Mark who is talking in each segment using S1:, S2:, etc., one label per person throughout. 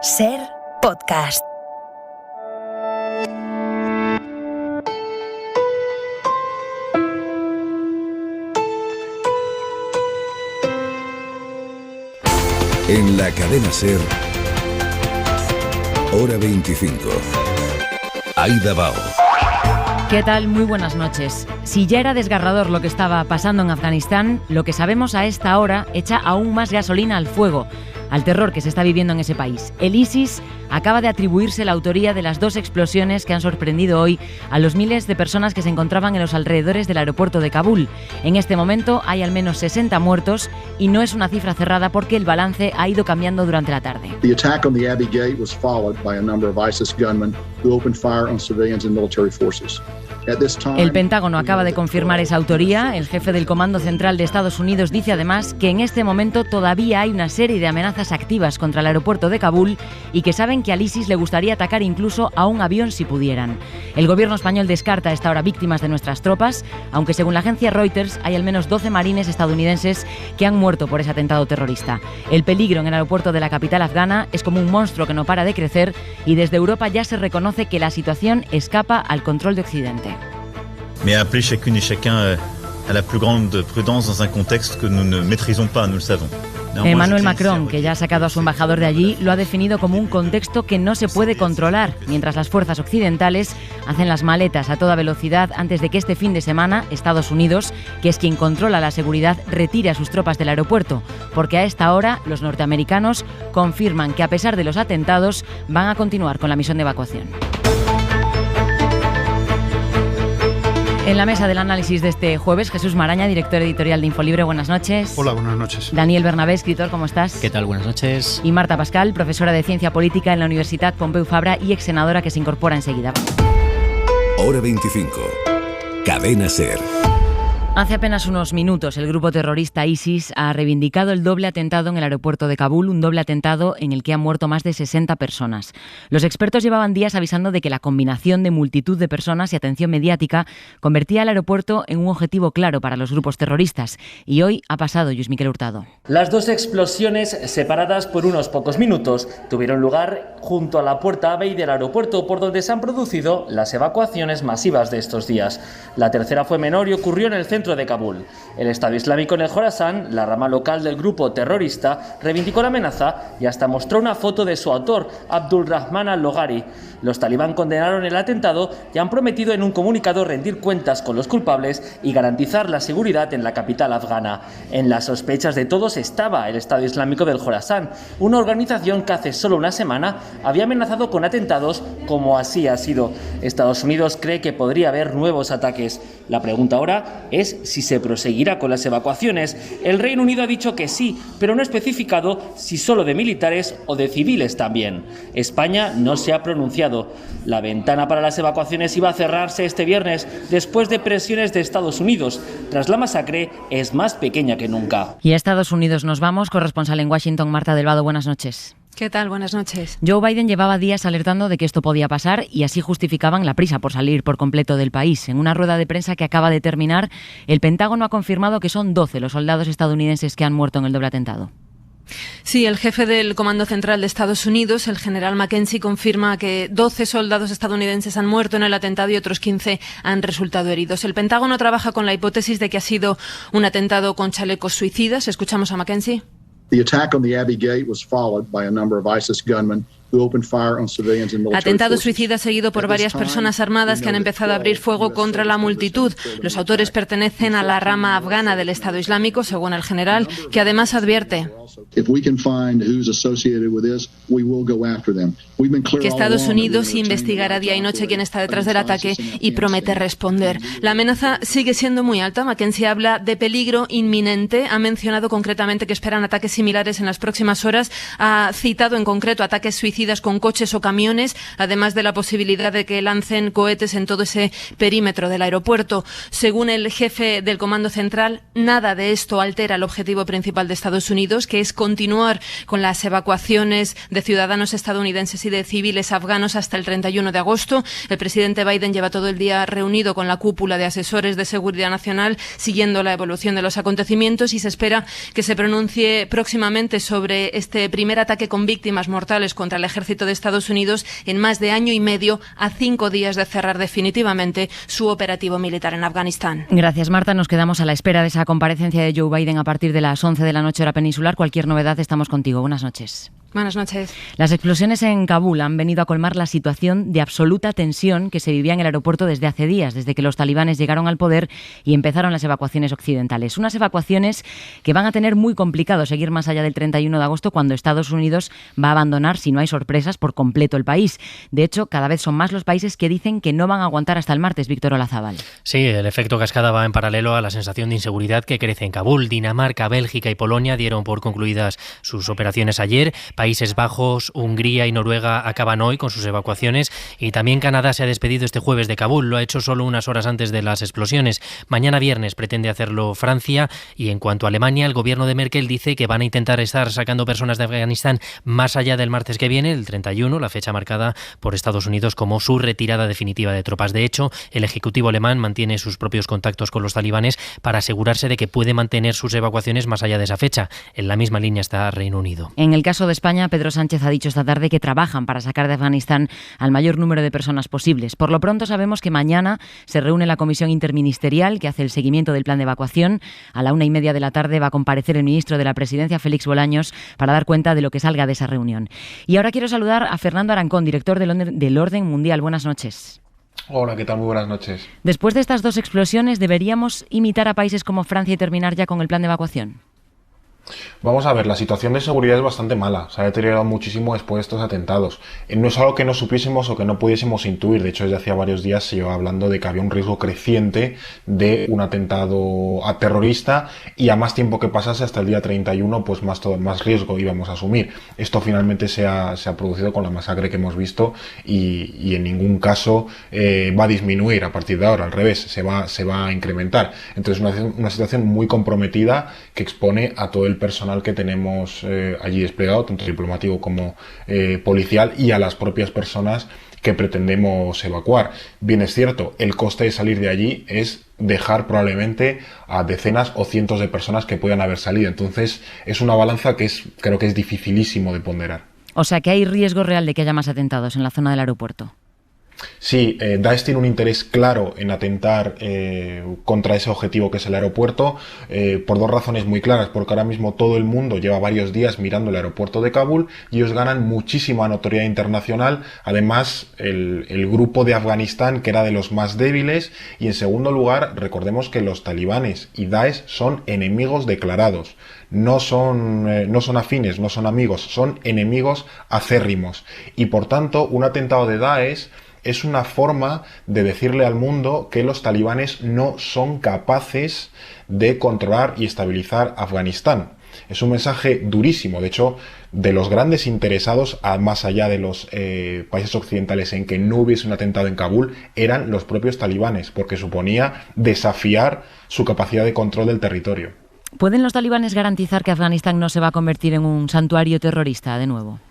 S1: Ser podcast.
S2: En la cadena Ser, hora 25. Aida Bao.
S3: ¿Qué tal? Muy buenas noches. Si ya era desgarrador lo que estaba pasando en Afganistán, lo que sabemos a esta hora echa aún más gasolina al fuego, al terror que se está viviendo en ese país. El ISIS acaba de atribuirse la autoría de las 2 explosiones que han sorprendido hoy a los miles de personas que se encontraban en los alrededores del aeropuerto de Kabul. En este momento hay al menos 60 muertos y no es una cifra cerrada porque el balance ha ido cambiando durante la tarde.
S4: The attack on the Abbey Gate was followed by a number of ISIS gunmen who opened fire on civilians and military forces.
S3: El Pentágono acaba de confirmar esa autoría. El jefe del Comando Central de Estados Unidos dice además que en este momento todavía hay una serie de amenazas activas contra el aeropuerto de Kabul y que saben que al ISIS le gustaría atacar incluso a un avión si pudieran. El gobierno español descarta a esta hora víctimas de nuestras tropas, aunque según la agencia Reuters hay al menos 12 marines estadounidenses que han muerto por ese atentado terrorista. El peligro en el aeropuerto de la capital afgana es como un monstruo que no para de crecer y desde Europa ya se reconoce que la situación escapa al control de Occidente.
S5: Mais appeler chacune et chacun à la plus grande prudence dans un contexte que nous ne maîtrisons pas, nous le savons.
S3: Emmanuel Macron, que ya ha sacado a su embajador de allí, lo ha definido como un contexto que no se puede controlar, mientras las fuerzas occidentales hacen las maletas a toda velocidad antes de que este fin de semana Estados Unidos, que es quien controla la seguridad, retire a sus tropas del aeropuerto, porque a esta hora los norteamericanos confirman que a pesar de los atentados van a continuar con la misión de evacuación. En la mesa del análisis de este jueves, Jesús Maraña, director editorial de Infolibre. Buenas noches.
S6: Hola, buenas noches.
S3: Daniel Bernabé, escritor, ¿cómo estás?
S7: ¿Qué tal? Buenas noches.
S3: Y Marta Pascal, profesora de Ciencia Política en la Universidad Pompeu Fabra y ex senadora, que se incorpora enseguida.
S2: Hora 25. Cadena Ser.
S3: Hace apenas unos minutos, el grupo terrorista ISIS ha reivindicado el doble atentado en el aeropuerto de Kabul, un doble atentado en el que han muerto más de 60 personas. Los expertos llevaban días avisando de que la combinación de multitud de personas y atención mediática convertía al aeropuerto en un objetivo claro para los grupos terroristas. Y hoy ha pasado, Lluís Miquel Hurtado.
S8: Las 2 explosiones, separadas por unos pocos minutos, tuvieron lugar junto a la puerta Abbey del aeropuerto, por donde se han producido las evacuaciones masivas de estos días. La tercera fue menor y ocurrió en el centro de Kabul. El Estado Islámico en el Jorasán, la rama local del grupo terrorista, reivindicó la amenaza y hasta mostró una foto de su autor, Abdulrahman al-Loghari. Los talibán condenaron el atentado y han prometido en un comunicado rendir cuentas con los culpables y garantizar la seguridad en la capital afgana. En las sospechas de todos estaba el Estado Islámico del Jorasán, una organización que hace solo una semana había amenazado con atentados, como así ha sido. Estados Unidos cree que podría haber nuevos ataques. La pregunta ahora es si se proseguirá con las evacuaciones. El Reino Unido ha dicho que sí, pero no ha especificado si solo de militares o de civiles también. España no se ha pronunciado. La ventana para las evacuaciones iba a cerrarse este viernes después de presiones de Estados Unidos. Tras la masacre, es más pequeña que nunca.
S3: Y a Estados Unidos nos vamos. Corresponsal en Washington, Marta del Vado, buenas noches.
S9: ¿Qué tal? Buenas noches.
S3: Joe Biden llevaba días alertando de que esto podía pasar y así justificaban la prisa por salir por completo del país. En una rueda de prensa que acaba de terminar, el Pentágono ha confirmado que son 12 los soldados estadounidenses que han muerto en el doble atentado.
S9: Sí, el jefe del Comando Central de Estados Unidos, el general Mackenzie, confirma que 12 soldados estadounidenses han muerto en el atentado y otros 15 han resultado heridos. El Pentágono trabaja con la hipótesis de que ha sido un atentado con chalecos suicidas. Escuchamos a Mackenzie.
S4: The attack on the Abbey Gate was followed by a number of ISIS gunmen who opened fire on civilians and military
S9: Atentado
S4: forces.
S9: suicida seguido por varias personas armadas que han empezado a abrir fuego contra la multitud. Los autores pertenecen a la rama afgana del Estado Islámico, según el general, que además advierte que Estados Unidos investigará día y noche quién está detrás del ataque y promete responder. La amenaza sigue siendo muy alta. Mackenzie habla de peligro inminente. Ha mencionado concretamente que esperan ataques similares en las próximas horas. Ha citado en concreto ataques suicidas con coches o camiones, además de la posibilidad de que lancen cohetes en todo ese perímetro del aeropuerto. Según el jefe del Comando Central, nada de esto altera el objetivo principal de Estados Unidos, que es continuar con las evacuaciones de ciudadanos estadounidenses y de civiles afganos hasta el 31 de agosto. El presidente Biden lleva todo el día reunido con la cúpula de asesores de seguridad nacional, siguiendo la evolución de los acontecimientos, y se espera que se pronuncie próximamente sobre este primer ataque con víctimas mortales contra el ejército de Estados Unidos en más de año y medio, a 5 días de cerrar definitivamente su operativo militar en Afganistán.
S3: Gracias, Marta. Nos quedamos a la espera de esa comparecencia de Joe Biden a partir de las 11 de la noche hora peninsular. Cualquier novedad, estamos contigo. Buenas noches.
S9: Buenas noches.
S3: Las explosiones en Kabul han venido a colmar la situación de absoluta tensión que se vivía en el aeropuerto desde hace días, desde que los talibanes llegaron al poder y empezaron las evacuaciones occidentales. Unas evacuaciones que van a tener muy complicado seguir más allá del 31 de agosto, cuando Estados Unidos va a abandonar, si no hay sorpresas, por completo el país. De hecho, cada vez son más los países que dicen que no van a aguantar hasta el martes. Víctor Olazábal.
S6: Sí, el efecto cascada va en paralelo a la sensación de inseguridad que crece en Kabul. Dinamarca, Bélgica y Polonia dieron por concluidas sus operaciones ayer. Países Bajos, Hungría y Noruega acaban hoy con sus evacuaciones, y también Canadá se ha despedido este jueves de Kabul. Lo ha hecho solo unas horas antes de las explosiones. Mañana viernes pretende hacerlo Francia, y en cuanto a Alemania, el gobierno de Merkel dice que van a intentar estar sacando personas de Afganistán más allá del martes que viene, el 31, la fecha marcada por Estados Unidos como su retirada definitiva de tropas. De hecho, el Ejecutivo alemán mantiene sus propios contactos con los talibanes para asegurarse de que puede mantener sus evacuaciones más allá de esa fecha. En la misma línea está Reino Unido.
S3: En el caso de España, Pedro Sánchez ha dicho esta tarde que trabajan para sacar de Afganistán al mayor número de personas posibles. Por lo pronto sabemos que mañana se reúne la comisión interministerial que hace el seguimiento del plan de evacuación. A la 1:30 de la tarde va a comparecer el ministro de la Presidencia, Félix Bolaños, para dar cuenta de lo que salga de esa reunión. Y ahora quiero saludar a Fernando Arancón, director del Orden Mundial. Buenas noches.
S7: Hola, ¿qué tal? Muy buenas noches.
S3: Después de estas dos explosiones, ¿deberíamos imitar a países como Francia y terminar ya con el plan de evacuación?
S7: Vamos a ver, la situación de seguridad es bastante mala, se ha deteriorado muchísimo después de estos atentados. No es algo que no supiésemos o que no pudiésemos intuir, de hecho desde hacía varios días se lleva hablando de que había un riesgo creciente de un atentado terrorista, y a más tiempo que pasase hasta el día 31, pues más riesgo íbamos a asumir. Esto finalmente se ha producido con la masacre que hemos visto, y en ningún caso va a disminuir a partir de ahora, al revés, se va a incrementar. Entonces una situación muy comprometida que expone a todo el personal que tenemos allí desplegado, tanto diplomático como policial, y a las propias personas que pretendemos evacuar. Bien es cierto, el coste de salir de allí es dejar probablemente a decenas o cientos de personas que puedan haber salido. Entonces es una balanza que creo que es dificilísimo de ponderar.
S3: O sea que hay riesgo real de que haya más atentados en la zona del aeropuerto.
S7: Sí, Daesh tiene un interés claro en atentar contra ese objetivo que es el aeropuerto, por dos razones muy claras, porque ahora mismo todo el mundo lleva varios días mirando el aeropuerto de Kabul y ellos ganan muchísima notoriedad internacional. Además, el grupo de Afganistán, que era de los más débiles, y en segundo lugar, recordemos que los talibanes y Daesh son enemigos declarados. No son afines, no son amigos, son enemigos acérrimos. Y por tanto, un atentado de Daesh es una forma de decirle al mundo que los talibanes no son capaces de controlar y estabilizar Afganistán. Es un mensaje durísimo. De hecho, de los grandes interesados, más allá de los países occidentales en que no hubiese un atentado en Kabul, eran los propios talibanes, porque suponía desafiar su capacidad de control del territorio.
S3: ¿Pueden los talibanes garantizar que Afganistán no se va a convertir en un santuario terrorista de nuevo?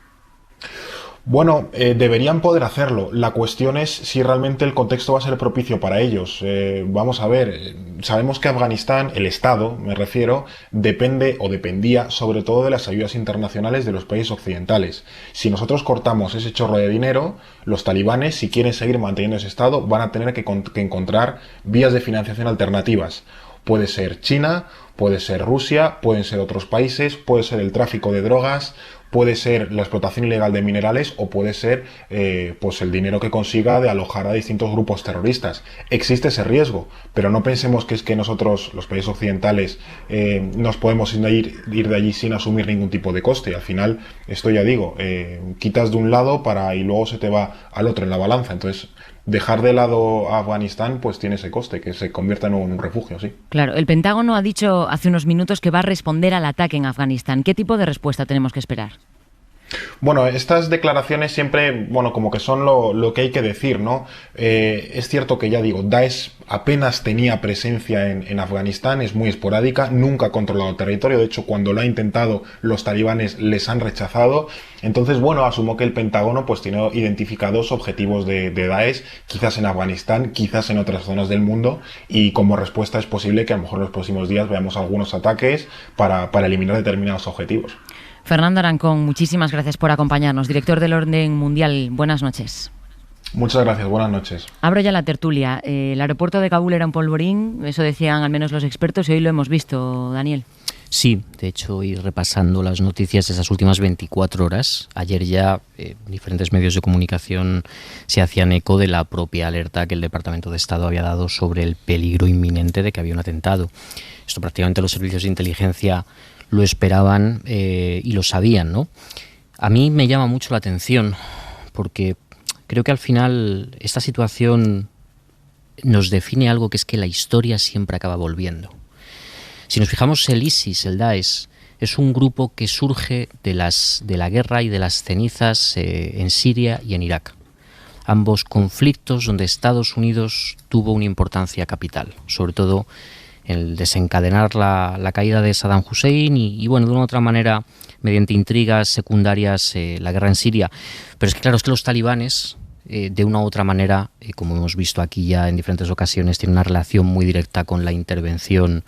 S7: Bueno, deberían poder hacerlo. La cuestión es si realmente el contexto va a ser propicio para ellos. Vamos a ver, sabemos que Afganistán, el Estado, me refiero, depende o dependía sobre todo de las ayudas internacionales de los países occidentales. Si nosotros cortamos ese chorro de dinero, los talibanes, si quieren seguir manteniendo ese Estado, van a tener que encontrar vías de financiación alternativas. Puede ser China, puede ser Rusia, pueden ser otros países, puede ser el tráfico de drogas, puede ser la explotación ilegal de minerales, o puede ser pues el dinero que consiga de alojar a distintos grupos terroristas. Existe ese riesgo, pero no pensemos que es que nosotros, los países occidentales, nos podemos ir de allí sin asumir ningún tipo de coste. Al final, esto ya digo, quitas de un lado y luego se te va al otro en la balanza. Entonces, dejar de lado a Afganistán pues tiene ese coste, que se convierta en un refugio, sí.
S3: Claro, el Pentágono ha dicho hace unos minutos que va a responder al ataque en Afganistán. ¿Qué tipo de respuesta tenemos que esperar?
S7: Bueno, estas declaraciones siempre, como que son lo que hay que decir, ¿no? Es cierto que, ya digo, Daesh apenas tenía presencia en Afganistán, es muy esporádica, nunca ha controlado el territorio. De hecho, cuando lo ha intentado, los talibanes les han rechazado. Entonces, asumo que el Pentágono pues tiene identificados objetivos de Daesh, quizás en Afganistán, quizás en otras zonas del mundo, y como respuesta es posible que a lo mejor en los próximos días veamos algunos ataques para eliminar determinados objetivos.
S3: Fernando Arancón, muchísimas gracias por acompañarnos. Director del Orden Mundial, buenas noches.
S7: Muchas gracias, buenas noches.
S3: Abro ya la tertulia. El aeropuerto de Kabul era un polvorín, eso decían al menos los expertos, y hoy lo hemos visto, Daniel.
S10: Sí, de hecho, ir repasando las noticias de esas últimas 24 horas. Ayer ya diferentes medios de comunicación se hacían eco de la propia alerta que el Departamento de Estado había dado sobre el peligro inminente de que había un atentado. Esto prácticamente los servicios de inteligencia lo esperaban y lo sabían, ¿no? A mí me llama mucho la atención porque creo que al final esta situación nos define algo, que es que la historia siempre acaba volviendo. Si nos fijamos, el ISIS, el Daesh, es un grupo que surge de la guerra y de las cenizas en Siria y en Irak. Ambos conflictos donde Estados Unidos tuvo una importancia capital, sobre todo el desencadenar la caída de Saddam Hussein y bueno, de una u otra manera, mediante intrigas secundarias, la guerra en Siria. Pero es que claro, es que los talibanes, de una u otra manera, como hemos visto aquí ya en diferentes ocasiones, tienen una relación muy directa con la intervención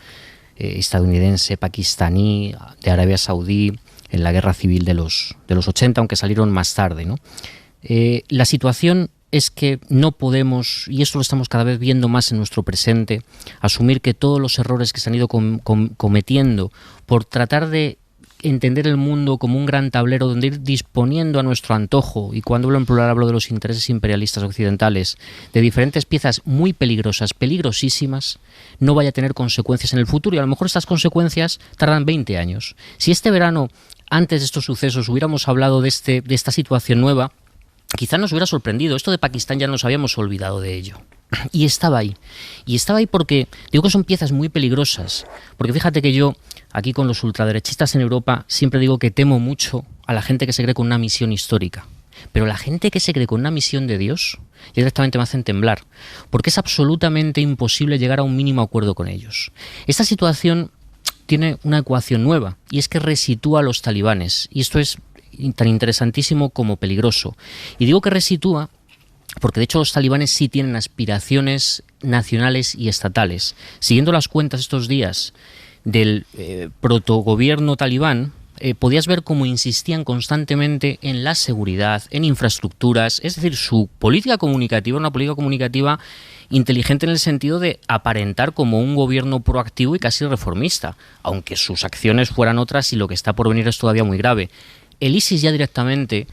S10: estadounidense, pakistaní, de Arabia Saudí, en la guerra civil de los 80, aunque salieron más tarde, ¿no? La situación es que no podemos, y esto lo estamos cada vez viendo más en nuestro presente, asumir que todos los errores que se han ido cometiendo por tratar de entender el mundo como un gran tablero donde ir disponiendo a nuestro antojo, y cuando hablo en plural hablo de los intereses imperialistas occidentales, de diferentes piezas muy peligrosas, peligrosísimas, no vaya a tener consecuencias en el futuro, y a lo mejor estas consecuencias tardan 20 años. Si este verano, antes de estos sucesos, hubiéramos hablado de esta situación nueva, quizá nos hubiera sorprendido. Esto de Pakistán ya nos habíamos olvidado de ello. Y estaba ahí. Y estaba ahí porque digo que son piezas muy peligrosas. Porque fíjate que yo, aquí con los ultraderechistas en Europa, siempre digo que temo mucho a la gente que se cree con una misión histórica. Pero la gente que se cree con una misión de Dios, directamente me hacen temblar. Porque es absolutamente imposible llegar a un mínimo acuerdo con ellos. Esta situación tiene una ecuación nueva, y es que resitúa a los talibanes. Y esto es tan interesantísimo como peligroso. Y digo que resitúa porque de hecho los talibanes sí tienen aspiraciones nacionales y estatales. Siguiendo las cuentas estos días del protogobierno talibán, podías ver cómo insistían constantemente en la seguridad, en infraestructuras, es decir, su política comunicativa, una política comunicativa inteligente en el sentido de aparentar como un gobierno proactivo y casi reformista, aunque sus acciones fueran otras y lo que está por venir es todavía muy grave. El ISIS ya directamente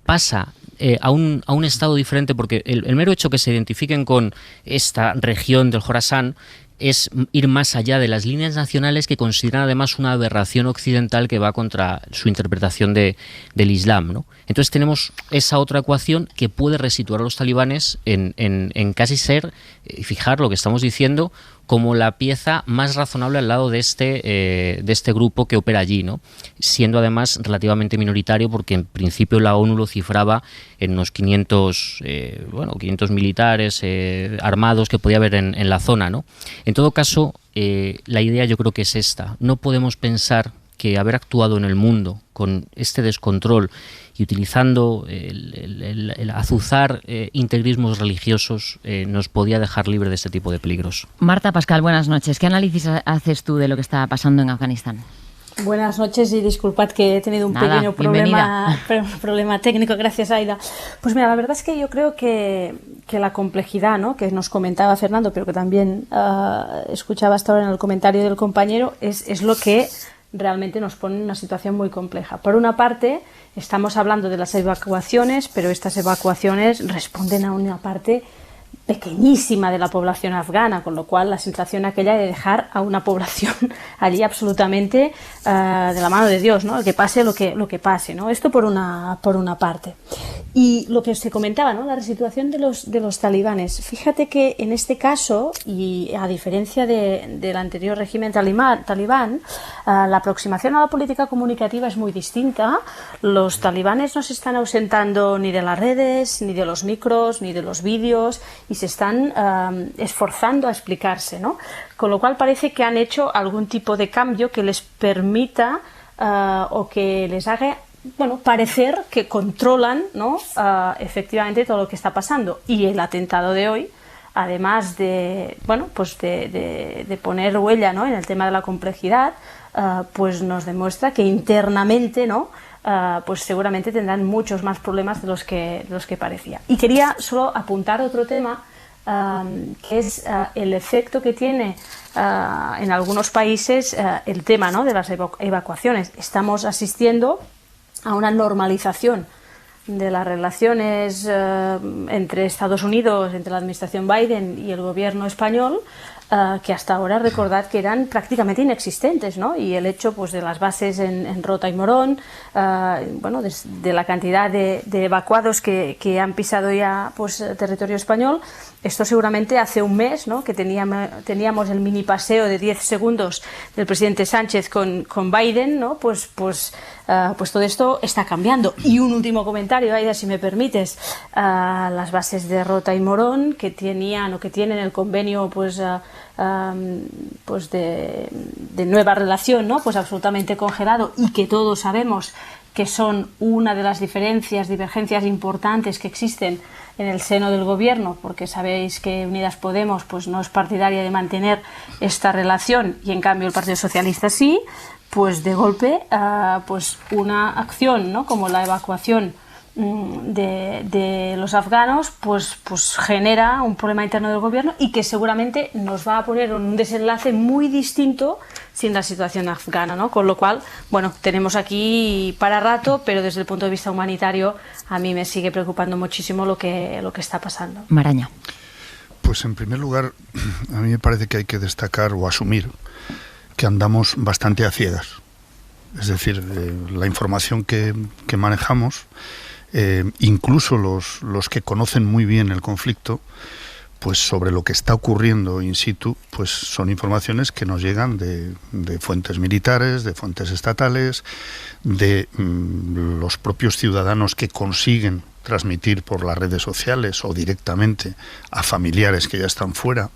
S10: pasa a un estado diferente, porque el mero hecho que se identifiquen con esta región del Jorasán es ir más allá de las líneas nacionales, que consideran además una aberración occidental que va contra su interpretación del Islam, ¿no? Entonces tenemos esa otra ecuación que puede resituar a los talibanes en casi ser, y fijar lo que estamos diciendo, como la pieza más razonable al lado de este grupo que opera allí, ¿no? Siendo además relativamente minoritario, porque en principio la ONU lo cifraba en unos 500 militares armados que podía haber en la zona, ¿no? En todo caso, la idea yo creo que es esta. No podemos pensar que haber actuado en el mundo con este descontrol y utilizando el azuzar integrismos religiosos nos podía dejar libre de este tipo de peligros.
S3: Marta Pascal, buenas noches. ¿Qué análisis haces tú de lo que está pasando en Afganistán?
S11: Buenas noches y disculpad que he tenido un pequeño problema técnico. Gracias, Aida. Pues mira, la verdad es que yo creo que la complejidad, ¿no?, que nos comentaba Fernando, pero que también escuchaba hasta ahora en el comentario del compañero, es lo que realmente nos pone en una situación muy compleja. Por una parte, estamos hablando de las evacuaciones, pero estas evacuaciones responden a una parte pequeñísima de la población afgana, con lo cual la sensación aquella de dejar a una población allí absolutamente de la mano de Dios, ¿no? Que pase lo que pase, ¿no? Esto por una parte. Y lo que se comentaba, ¿no?, la resituación de los talibanes. Fíjate que en este caso, y a diferencia del anterior régimen talibán, la aproximación a la política comunicativa es muy distinta. Los talibanes no se están ausentando ni de las redes, ni de los micros, ni de los vídeos, y se están esforzando a explicarse, ¿no? Con lo cual parece que han hecho algún tipo de cambio que les permita o que les haga, bueno, parecer que controlan, ¿no?, efectivamente todo lo que está pasando. Y el atentado de hoy, además de, bueno, pues de poner huella, ¿no?, en el tema de la complejidad, pues nos demuestra que internamente, ¿no?, pues seguramente tendrán muchos más problemas de los que parecía. Y quería solo apuntar otro tema, que es el efecto que tiene en algunos países el tema, ¿no?, de las evacuaciones. Estamos asistiendo a una normalización de las relaciones entre Estados Unidos, entre la administración Biden y el gobierno español, que hasta ahora recordad que eran prácticamente inexistentes, ¿no? Y el hecho, pues, de las bases en Rota y Morón, bueno, de la cantidad de evacuados que han pisado ya, pues, territorio español. Esto seguramente hace un mes, ¿no?, que teníamos el mini paseo de 10 segundos del presidente Sánchez con Biden, ¿no? Pues todo esto está cambiando. Y un último comentario, Aida, si me permites. Las bases de Rota y Morón, que tenían o que tienen el convenio, pues de nueva relación, ¿no?, pues absolutamente congelado, y que todos sabemos que son una de las divergencias importantes que existen en el seno del gobierno, porque sabéis que Unidas Podemos, pues, no es partidaria de mantener esta relación, y en cambio el Partido Socialista sí. Pues de golpe, pues una acción, ¿no?, como la evacuación de los afganos, pues genera un problema interno del gobierno, y que seguramente nos va a poner un desenlace muy distinto sin la situación afgana, ¿no? Con lo cual, bueno, tenemos aquí para rato, pero desde el punto de vista humanitario a mí me sigue preocupando muchísimo lo que está pasando.
S3: Maraña.
S12: Pues en primer lugar, a mí me parece que hay que destacar o asumir que andamos bastante a ciegas. Es decir, la información que manejamos, incluso los que conocen muy bien el conflicto, pues sobre lo que está ocurriendo in situ, pues son informaciones que nos llegan de fuentes militares, de fuentes estatales, de los propios ciudadanos que consiguen transmitir por las redes sociales o directamente a familiares que ya están fuera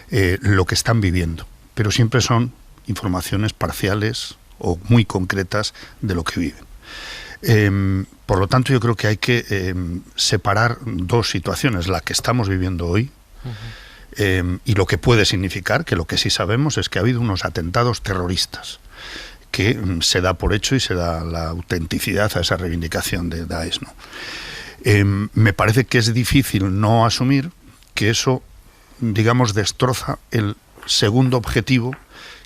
S12: lo que están viviendo. Pero siempre son informaciones parciales o muy concretas de lo que viven. Por lo tanto, yo creo que hay que separar dos situaciones, la que estamos viviendo hoy, y lo que puede significar, que lo que sí sabemos es que ha habido unos atentados terroristas, que se da por hecho y se da la autenticidad a esa reivindicación de Daesh, ¿no? Me parece que es difícil no asumir que eso, digamos, destroza el segundo objetivo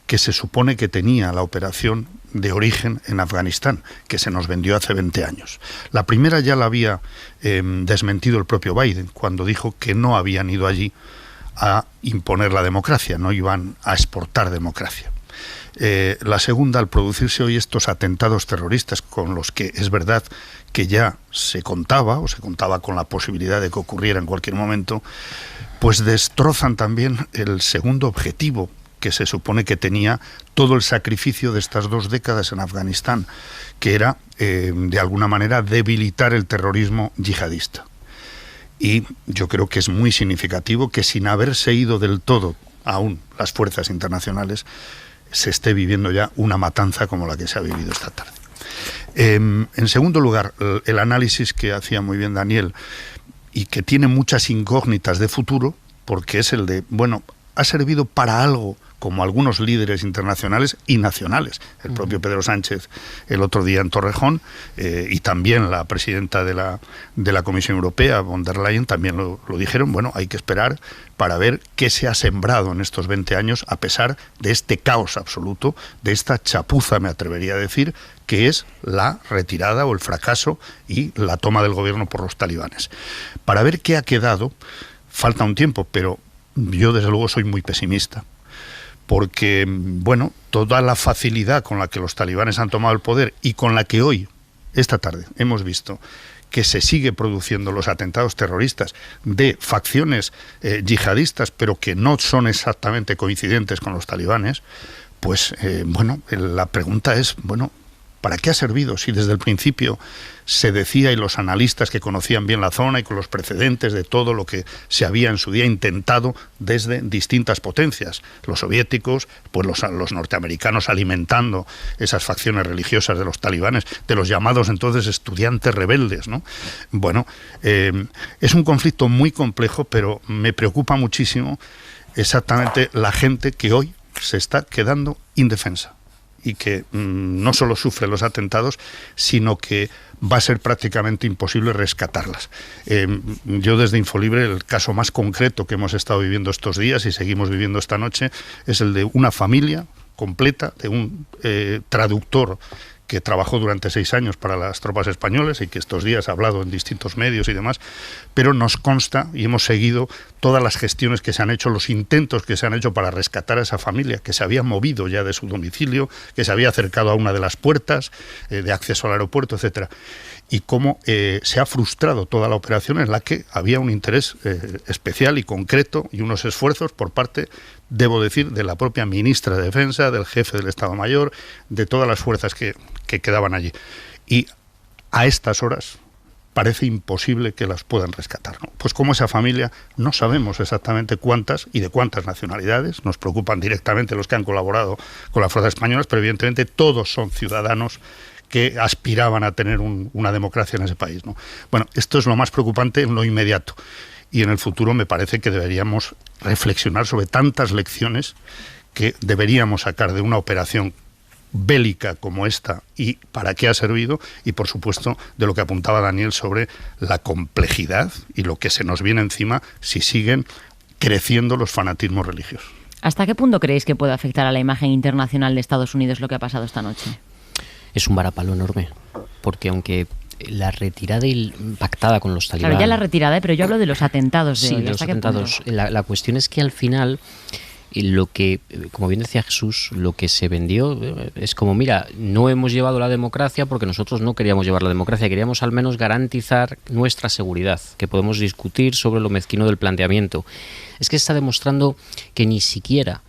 S12: que se supone que tenía la operación de origen en Afganistán, que se nos vendió hace 20 años. La primera ya la había desmentido el propio Biden, cuando dijo que no habían ido allí a imponer la democracia, no iban a exportar democracia. La segunda, al producirse hoy estos atentados terroristas, con los que es verdad que ya se contaba con la posibilidad de que ocurriera en cualquier momento, pues destrozan también el segundo objetivo que se supone que tenía todo el sacrificio de estas 2 décadas en Afganistán, que era, de alguna manera, debilitar el terrorismo yihadista. Y yo creo que es muy significativo que, sin haberse ido del todo aún las fuerzas internacionales, se esté viviendo ya una matanza como la que se ha vivido esta tarde. En segundo lugar, el análisis que hacía muy bien Daniel, y que tiene muchas incógnitas de futuro, porque es el de, bueno, ha servido para algo, como algunos líderes internacionales y nacionales, el propio Pedro Sánchez el otro día en Torrejón, y también la presidenta de la Comisión Europea, von der Leyen, también lo dijeron. Bueno, hay que esperar para ver qué se ha sembrado en estos 20 años, a pesar de este caos absoluto, de esta chapuza, me atrevería a decir, que es la retirada o el fracaso y la toma del gobierno por los talibanes. Para ver qué ha quedado, falta un tiempo, pero yo desde luego soy muy pesimista. Porque, bueno, toda la facilidad con la que los talibanes han tomado el poder y con la que hoy, esta tarde, hemos visto que se sigue produciendo los atentados terroristas de facciones yihadistas, pero que no son exactamente coincidentes con los talibanes, pues, bueno, la pregunta es, bueno, ¿para qué ha servido? Si desde el principio se decía, y los analistas que conocían bien la zona y con los precedentes de todo lo que se había en su día intentado desde distintas potencias, los soviéticos, pues los norteamericanos alimentando esas facciones religiosas de los talibanes, de los llamados entonces estudiantes rebeldes, ¿no? Bueno, es un conflicto muy complejo, pero me preocupa muchísimo exactamente la gente que hoy se está quedando indefensa. y que no solo sufre los atentados, sino que va a ser prácticamente imposible rescatarlas. Yo desde Infolibre, el caso más concreto que hemos estado viviendo estos días y seguimos viviendo esta noche es el de una familia completa, de un traductor que trabajó durante 6 años para las tropas españolas y que estos días ha hablado en distintos medios y demás, pero nos consta y hemos seguido todas las gestiones que se han hecho, los intentos que se han hecho para rescatar a esa familia, que se había movido ya de su domicilio, que se había acercado a una de las puertas de acceso al aeropuerto, etcétera. Y cómo se ha frustrado toda la operación en la que había un interés especial y concreto y unos esfuerzos por parte, debo decir, de la propia ministra de Defensa, del jefe del Estado Mayor, de todas las fuerzas que quedaban allí. Y a estas horas parece imposible que las puedan rescatar, ¿no? Pues como esa familia no sabemos exactamente cuántas y de cuántas nacionalidades, nos preocupan directamente los que han colaborado con las fuerzas españolas, pero evidentemente todos son ciudadanos que aspiraban a tener una democracia en ese país, ¿no? Bueno, esto es lo más preocupante en lo inmediato. Y en el futuro me parece que deberíamos reflexionar sobre tantas lecciones que deberíamos sacar de una operación bélica como esta y para qué ha servido, y por supuesto de lo que apuntaba Daniel sobre la complejidad y lo que se nos viene encima si siguen creciendo los fanatismos religiosos.
S3: ¿Hasta qué punto creéis que puede afectar a la imagen internacional de Estados Unidos lo que ha pasado esta noche?
S10: Es un varapalo enorme, porque aunque la retirada pactada con los talibán...
S3: Claro, ya la retirada, pero yo hablo de los atentados.
S10: Sí, de los atentados. La cuestión es que al final, lo que, como bien decía Jesús, lo que se vendió es como, mira, no hemos llevado la democracia porque nosotros no queríamos llevar la democracia, queríamos al menos garantizar nuestra seguridad, que podemos discutir sobre lo mezquino del planteamiento. Es que está demostrando que ni siquiera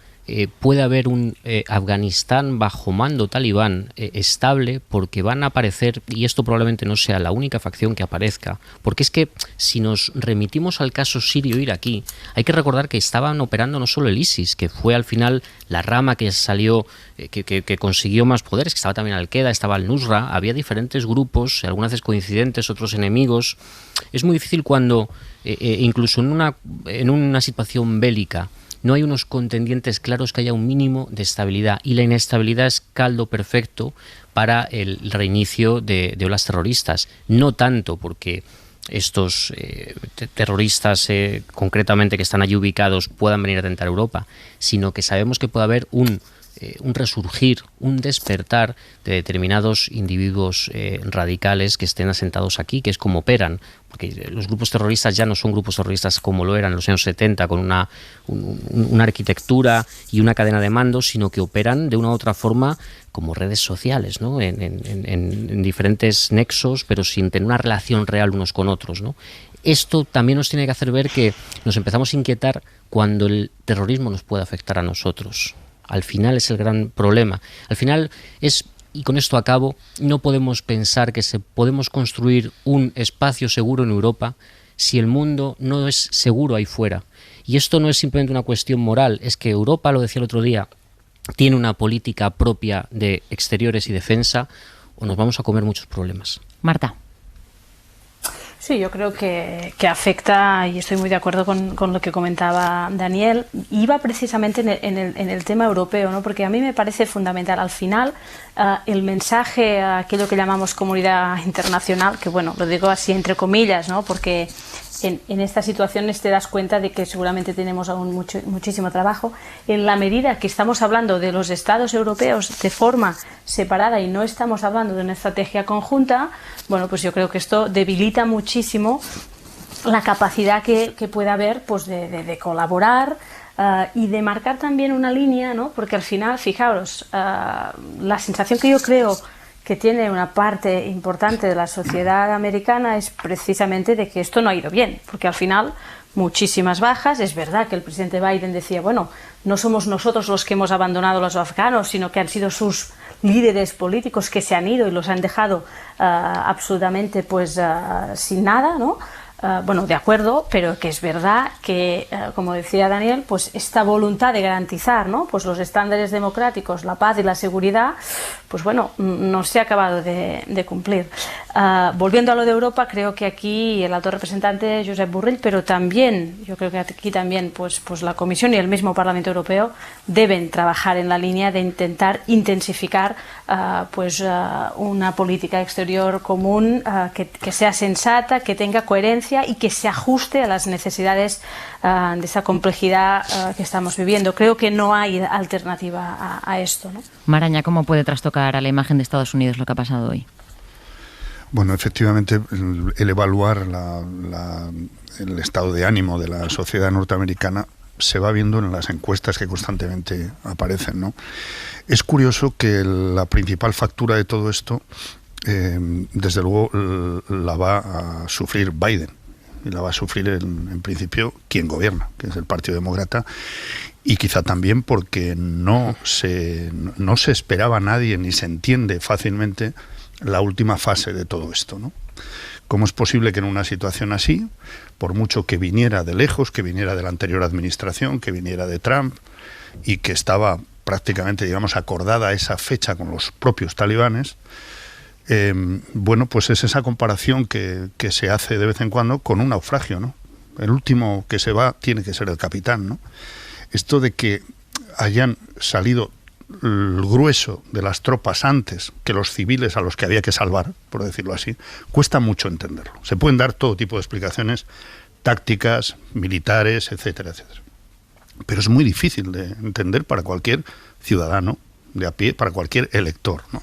S10: puede haber un Afganistán bajo mando talibán estable, porque van a aparecer, y esto probablemente no sea la única facción que aparezca, porque es que si nos remitimos al caso sirio-iraquí, hay que recordar que estaban operando no solo el ISIS, que fue al final la rama que salió, que consiguió más poderes, que estaba también Al-Qaeda, estaba Al-Nusra, había diferentes grupos, algunas veces coincidentes, otros enemigos. Es muy difícil cuando, incluso en una situación bélica, no hay unos contendientes claros, que haya un mínimo de estabilidad, y la inestabilidad es caldo perfecto para el reinicio de olas terroristas. No tanto porque estos terroristas concretamente que están allí ubicados puedan venir a atentar a Europa, sino que sabemos que puede haber un resurgir, un despertar de determinados individuos radicales que estén asentados aquí, que es como operan, porque los grupos terroristas ya no son grupos terroristas como lo eran en los años 70, con una arquitectura y una cadena de mando, sino que operan de una u otra forma como redes sociales, ¿no? En diferentes nexos, pero sin tener una relación real unos con otros, ¿no? Esto también nos tiene que hacer ver que nos empezamos a inquietar cuando el terrorismo nos puede afectar a nosotros. Al final es el gran problema. Al final es, y con esto acabo, no podemos pensar que podemos construir un espacio seguro en Europa si el mundo no es seguro ahí fuera. Y esto no es simplemente una cuestión moral, es que Europa, lo decía el otro día, tiene una política propia de exteriores y defensa, o nos vamos a comer muchos problemas.
S3: Marta.
S11: Sí, yo creo que afecta, y estoy muy de acuerdo con lo que comentaba Daniel. Iba precisamente en el tema europeo, ¿no? Porque a mí me parece fundamental. Al final, el mensaje a aquello que llamamos comunidad internacional, que bueno, lo digo así entre comillas, ¿no? Porque en estas situaciones te das cuenta de que seguramente tenemos aún muchísimo trabajo. En la medida que estamos hablando de los estados europeos de forma separada y no estamos hablando de una estrategia conjunta, bueno, pues yo creo que esto debilita muchísimo la capacidad que puede haber, pues de colaborar y de marcar también una línea, ¿no? Porque al final, fijaros, la sensación que yo creo que tiene una parte importante de la sociedad americana es precisamente de que esto no ha ido bien, porque al final muchísimas bajas. Es verdad que el presidente Biden decía, bueno, no somos nosotros los que hemos abandonado a los afganos, sino que han sido sus líderes políticos que se han ido y los han dejado absolutamente pues sin nada, ¿no? Bueno, de acuerdo, pero que es verdad que, como decía Daniel, pues esta voluntad de garantizar, ¿no? Pues los estándares democráticos, la paz y la seguridad, pues bueno, no se ha acabado de cumplir. Volviendo a lo de Europa, creo que aquí el alto representante Josep Borrell, pero también, yo creo que aquí también pues la Comisión y el mismo Parlamento Europeo deben trabajar en la línea de intentar intensificar una política exterior común que sea sensata, que tenga coherencia y que se ajuste a las necesidades de esa complejidad que estamos viviendo. Creo que no hay alternativa a esto, ¿no?
S3: Maraña, ¿cómo puede trastocar a la imagen de Estados Unidos lo que ha pasado hoy?
S12: Bueno, efectivamente, el evaluar el estado de ánimo de la sociedad norteamericana se va viendo en las encuestas que constantemente aparecen, ¿no? Es curioso que la principal factura de todo esto, desde luego, la va a sufrir Biden. Y la va a sufrir, en principio, quien gobierna, que es el Partido Demócrata, y quizá también porque no se esperaba nadie, ni se entiende fácilmente la última fase de todo esto, ¿no? ¿Cómo es posible que en una situación así, por mucho que viniera de lejos, que viniera de la anterior administración, que viniera de Trump, y que estaba prácticamente, digamos, acordada esa fecha con los propios talibanes, bueno, pues es esa comparación que se hace de vez en cuando con un naufragio, ¿no? El último que se va tiene que ser el capitán, ¿no? Esto de que hayan salido el grueso de las tropas antes que los civiles a los que había que salvar, por decirlo así, cuesta mucho entenderlo. Se pueden dar todo tipo de explicaciones tácticas, militares, etcétera, etcétera. Pero es muy difícil de entender para cualquier ciudadano de a pie, para cualquier elector, ¿no?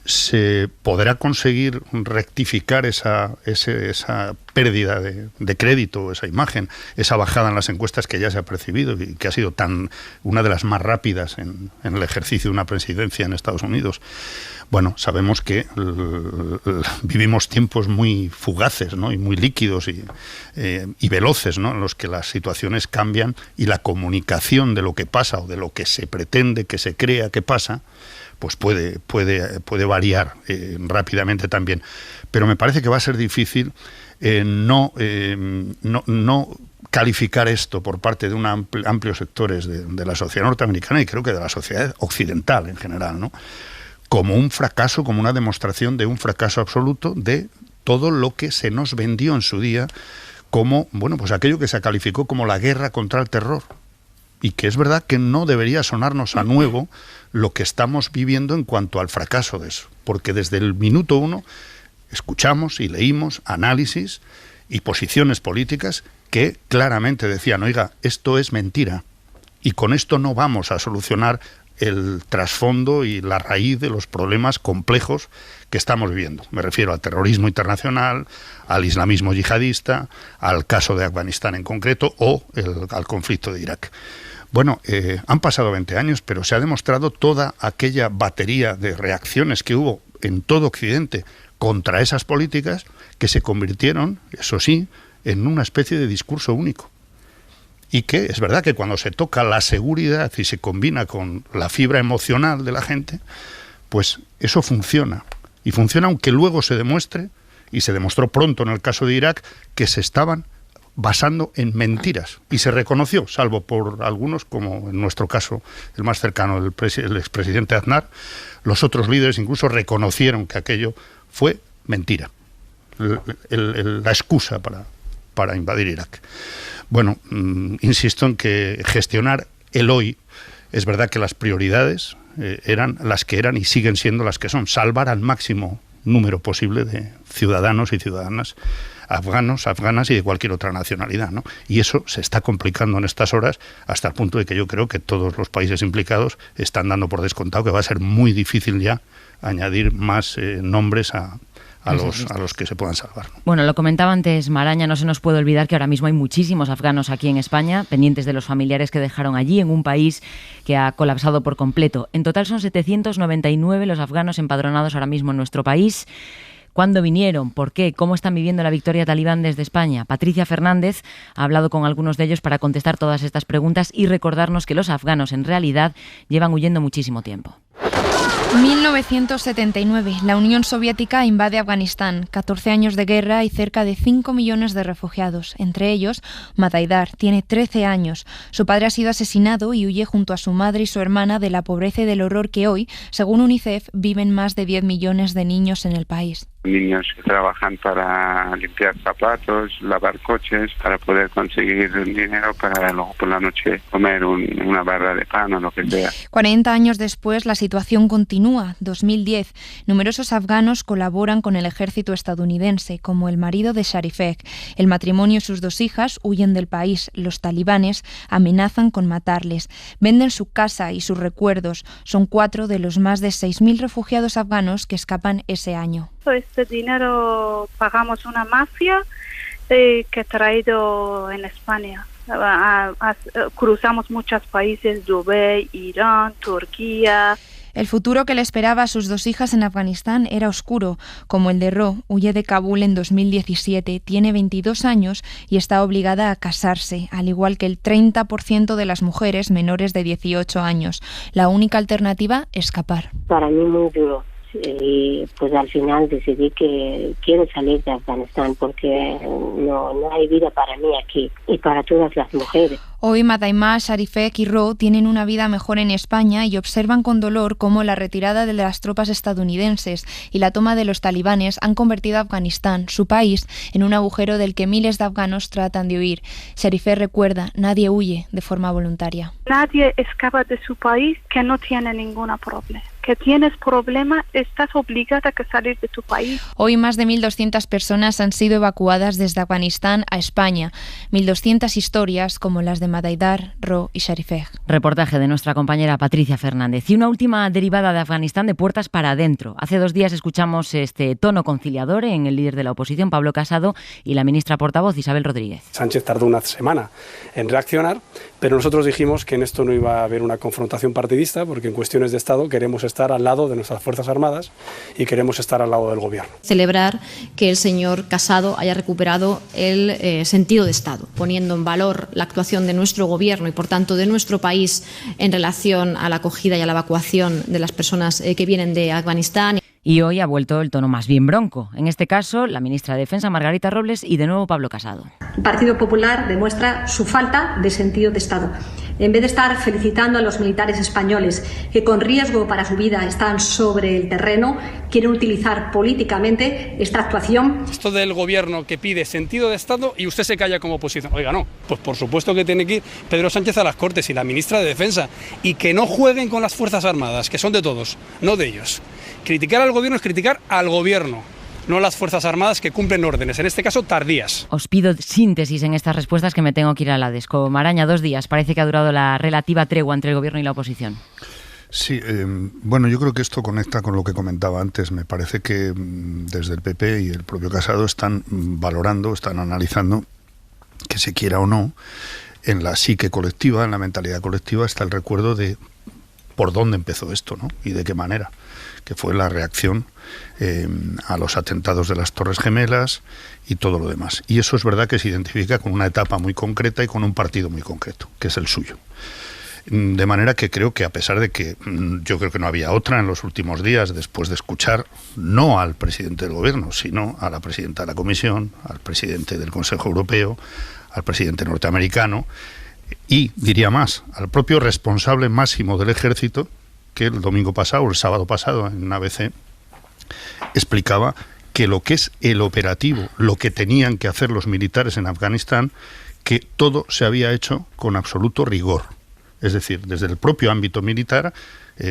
S12: Se podrá conseguir rectificar esa pérdida de crédito, esa imagen, esa bajada en las encuestas que ya se ha percibido y que ha sido una de las más rápidas en el ejercicio de una presidencia en Estados Unidos. Bueno, sabemos que vivimos tiempos muy fugaces, ¿no? Y muy líquidos y veloces, ¿no? En los que las situaciones cambian y la comunicación de lo que pasa o de lo que se pretende que se crea que pasa, pues puede variar rápidamente también. Pero me parece que va a ser difícil no calificar esto por parte de amplios sectores de la sociedad norteamericana y creo que de la sociedad occidental en general, ¿no? Como un fracaso, como una demostración de un fracaso absoluto de todo lo que se nos vendió en su día como, bueno, pues aquello que se calificó como la guerra contra el terror. Y que es verdad que no debería sonarnos a nuevo lo que estamos viviendo en cuanto al fracaso de eso. Porque desde el minuto 1 escuchamos y leímos análisis y posiciones políticas que claramente decían, oiga, esto es mentira. Y con esto no vamos a solucionar el trasfondo y la raíz de los problemas complejos que estamos viviendo. Me refiero al terrorismo internacional, al islamismo yihadista, al caso de Afganistán en concreto o al conflicto de Irak. Bueno, han pasado 20 años, pero se ha demostrado toda aquella batería de reacciones que hubo en todo Occidente contra esas políticas que se convirtieron, eso sí, en una especie de discurso único. Y que es verdad que cuando se toca la seguridad y se combina con la fibra emocional de la gente, pues eso funciona. Y funciona aunque luego se demuestre, y se demostró pronto en el caso de Irak, que se estaban basando en mentiras. Y se reconoció, salvo por algunos, como en nuestro caso, el más cercano, el expresidente Aznar, los otros líderes incluso reconocieron que aquello fue mentira. La excusa para invadir Irak. Bueno, insisto en que gestionar el hoy, es verdad que las prioridades eran las que eran y siguen siendo las que son. Salvar al máximo número posible de ciudadanos y ciudadanas afganos, afganas y de cualquier otra nacionalidad, ¿no? Y eso se está complicando en estas horas hasta el punto de que yo creo que todos los países implicados están dando por descontado que va a ser muy difícil ya añadir más nombres a los que se puedan salvar, ¿no?
S3: Bueno, lo comentaba antes Maraña, no se nos puede olvidar que ahora mismo hay muchísimos afganos aquí en España, pendientes de los familiares que dejaron allí, en un país que ha colapsado por completo. En total son 799 los afganos empadronados ahora mismo en nuestro país. ¿Cuándo vinieron? ¿Por qué? ¿Cómo están viviendo la victoria talibán desde España? Patricia Fernández ha hablado con algunos de ellos para contestar todas estas preguntas y recordarnos que los afganos en realidad llevan huyendo muchísimo tiempo.
S13: 1979. La Unión Soviética invade Afganistán. 14 años de guerra y cerca de 5 millones de refugiados. Entre ellos, Madaidar tiene 13 años. Su padre ha sido asesinado y huye junto a su madre y su hermana de la pobreza y del horror que hoy, según UNICEF, viven más de 10 millones de niños en el país.
S14: Niños que trabajan para limpiar zapatos, lavar coches, para poder conseguir dinero para luego por la noche comer una barra de pan o lo que sea.
S13: 40 años después, la situación continúa. 2010. Numerosos afganos colaboran con el ejército estadounidense, como el marido de Sharifeh. El matrimonio y sus 2 hijas huyen del país. Los talibanes amenazan con matarles. Venden su casa y sus recuerdos. Son 4 de los más de 6.000 refugiados afganos que escapan ese año.
S15: Este dinero pagamos una mafia que ha traído en España. Cruzamos muchos países, Dubái, Irán, Turquía.
S13: El futuro que le esperaba a sus 2 hijas en Afganistán era oscuro, como el de Ro. Huye de Kabul en 2017, tiene 22 años y está obligada a casarse, al igual que el 30% de las mujeres menores de 18 años. La única alternativa, escapar.
S16: Para mí muy duro. Y pues al final decidí que quiero salir de Afganistán porque no hay vida para mí aquí y para todas las mujeres.
S13: Hoy Madaima, Sharifeh y Ro tienen una vida mejor en España y observan con dolor cómo la retirada de las tropas estadounidenses y la toma de los talibanes han convertido a Afganistán, su país, en un agujero del que miles de afganos tratan de huir. Sharifeh recuerda, nadie huye de forma voluntaria.
S15: Nadie escapa de su país que no tiene ningún problema. Que tienes problema, estás obligada a salir de tu país.
S13: Hoy más de 1.200 personas han sido evacuadas desde Afganistán a España. 1.200 historias como las de Madaidar, Ro y Sharifeh.
S3: Reportaje de nuestra compañera Patricia Fernández. Y una última derivada de Afganistán de puertas para adentro. Hace 2 días escuchamos este tono conciliador en el líder de la oposición, Pablo Casado, y la ministra portavoz, Isabel Rodríguez.
S17: Sánchez tardó una semana en reaccionar, pero nosotros dijimos que en esto no iba a haber una confrontación partidista, porque en cuestiones de Estado queremos estar al lado de nuestras Fuerzas Armadas y queremos estar al lado del Gobierno.
S18: Celebrar que el señor Casado haya recuperado el sentido de Estado, poniendo en valor la actuación de nuestro Gobierno y, por tanto, de nuestro país en relación a la acogida y a la evacuación de las personas que vienen de Afganistán.
S3: Y hoy ha vuelto el tono más bien bronco. En este caso, la ministra de Defensa, Margarita Robles, y de nuevo Pablo Casado.
S19: El Partido Popular demuestra su falta de sentido de Estado. En vez de estar felicitando a los militares españoles que con riesgo para su vida están sobre el terreno, quieren utilizar políticamente esta actuación.
S17: Esto del Gobierno que pide sentido de Estado y usted se calla como oposición. Oiga, no, pues por supuesto que tiene que ir Pedro Sánchez a las Cortes y la ministra de Defensa, y que no jueguen con las Fuerzas Armadas, que son de todos, no de ellos. Criticar al Gobierno es criticar al Gobierno, no las Fuerzas Armadas que cumplen órdenes, en este caso tardías.
S3: Os pido síntesis en estas respuestas, que me tengo que ir a la Desco. Maraña, 2 días. Parece que ha durado la relativa tregua entre el Gobierno y la oposición.
S12: Sí, bueno, yo creo que esto conecta con lo que comentaba antes. Me parece que desde el PP y el propio Casado están valorando, están analizando, que se quiera o no, en la psique colectiva, en la mentalidad colectiva, está el recuerdo de por dónde empezó esto, ¿no? Y de qué manera, que fue la reacción a los atentados de las Torres Gemelas y todo lo demás. Y eso es verdad que se identifica con una etapa muy concreta y con un partido muy concreto, que es el suyo. De manera que creo que, a pesar de que yo creo que no había otra en los últimos días, después de escuchar no al presidente del Gobierno, sino a la presidenta de la Comisión, al presidente del Consejo Europeo, al presidente norteamericano y, diría más, al propio responsable máximo del Ejército, que el domingo pasado, o el sábado pasado, en ABC, explicaba que lo que es el operativo, lo que tenían que hacer los militares en Afganistán, que todo se había hecho con absoluto rigor. Es decir, desde el propio ámbito militar,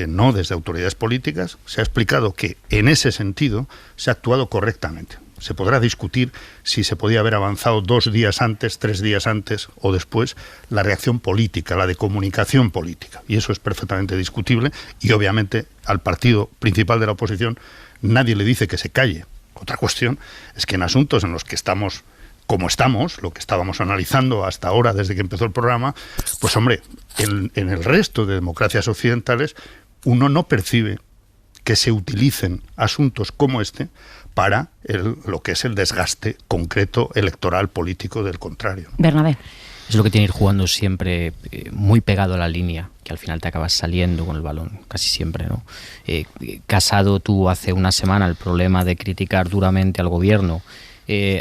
S12: no desde autoridades políticas, se ha explicado que en ese sentido se ha actuado correctamente. Se podrá discutir si se podía haber avanzado 2 días antes, 3 días antes o después la reacción política, la de comunicación política. Y eso es perfectamente discutible y obviamente al partido principal de la oposición nadie le dice que se calle. Otra cuestión es que en asuntos en los que estamos como estamos, lo que estábamos analizando hasta ahora desde que empezó el programa, pues hombre, en el resto de democracias occidentales uno no percibe que se utilicen asuntos como este para lo que es el desgaste concreto electoral político del contrario.
S3: Bernabé.
S10: Es lo que tiene ir jugando siempre muy pegado a la línea, que al final te acabas saliendo con el balón, casi siempre, ¿no? Casado tuvo hace una semana el problema de criticar duramente al gobierno,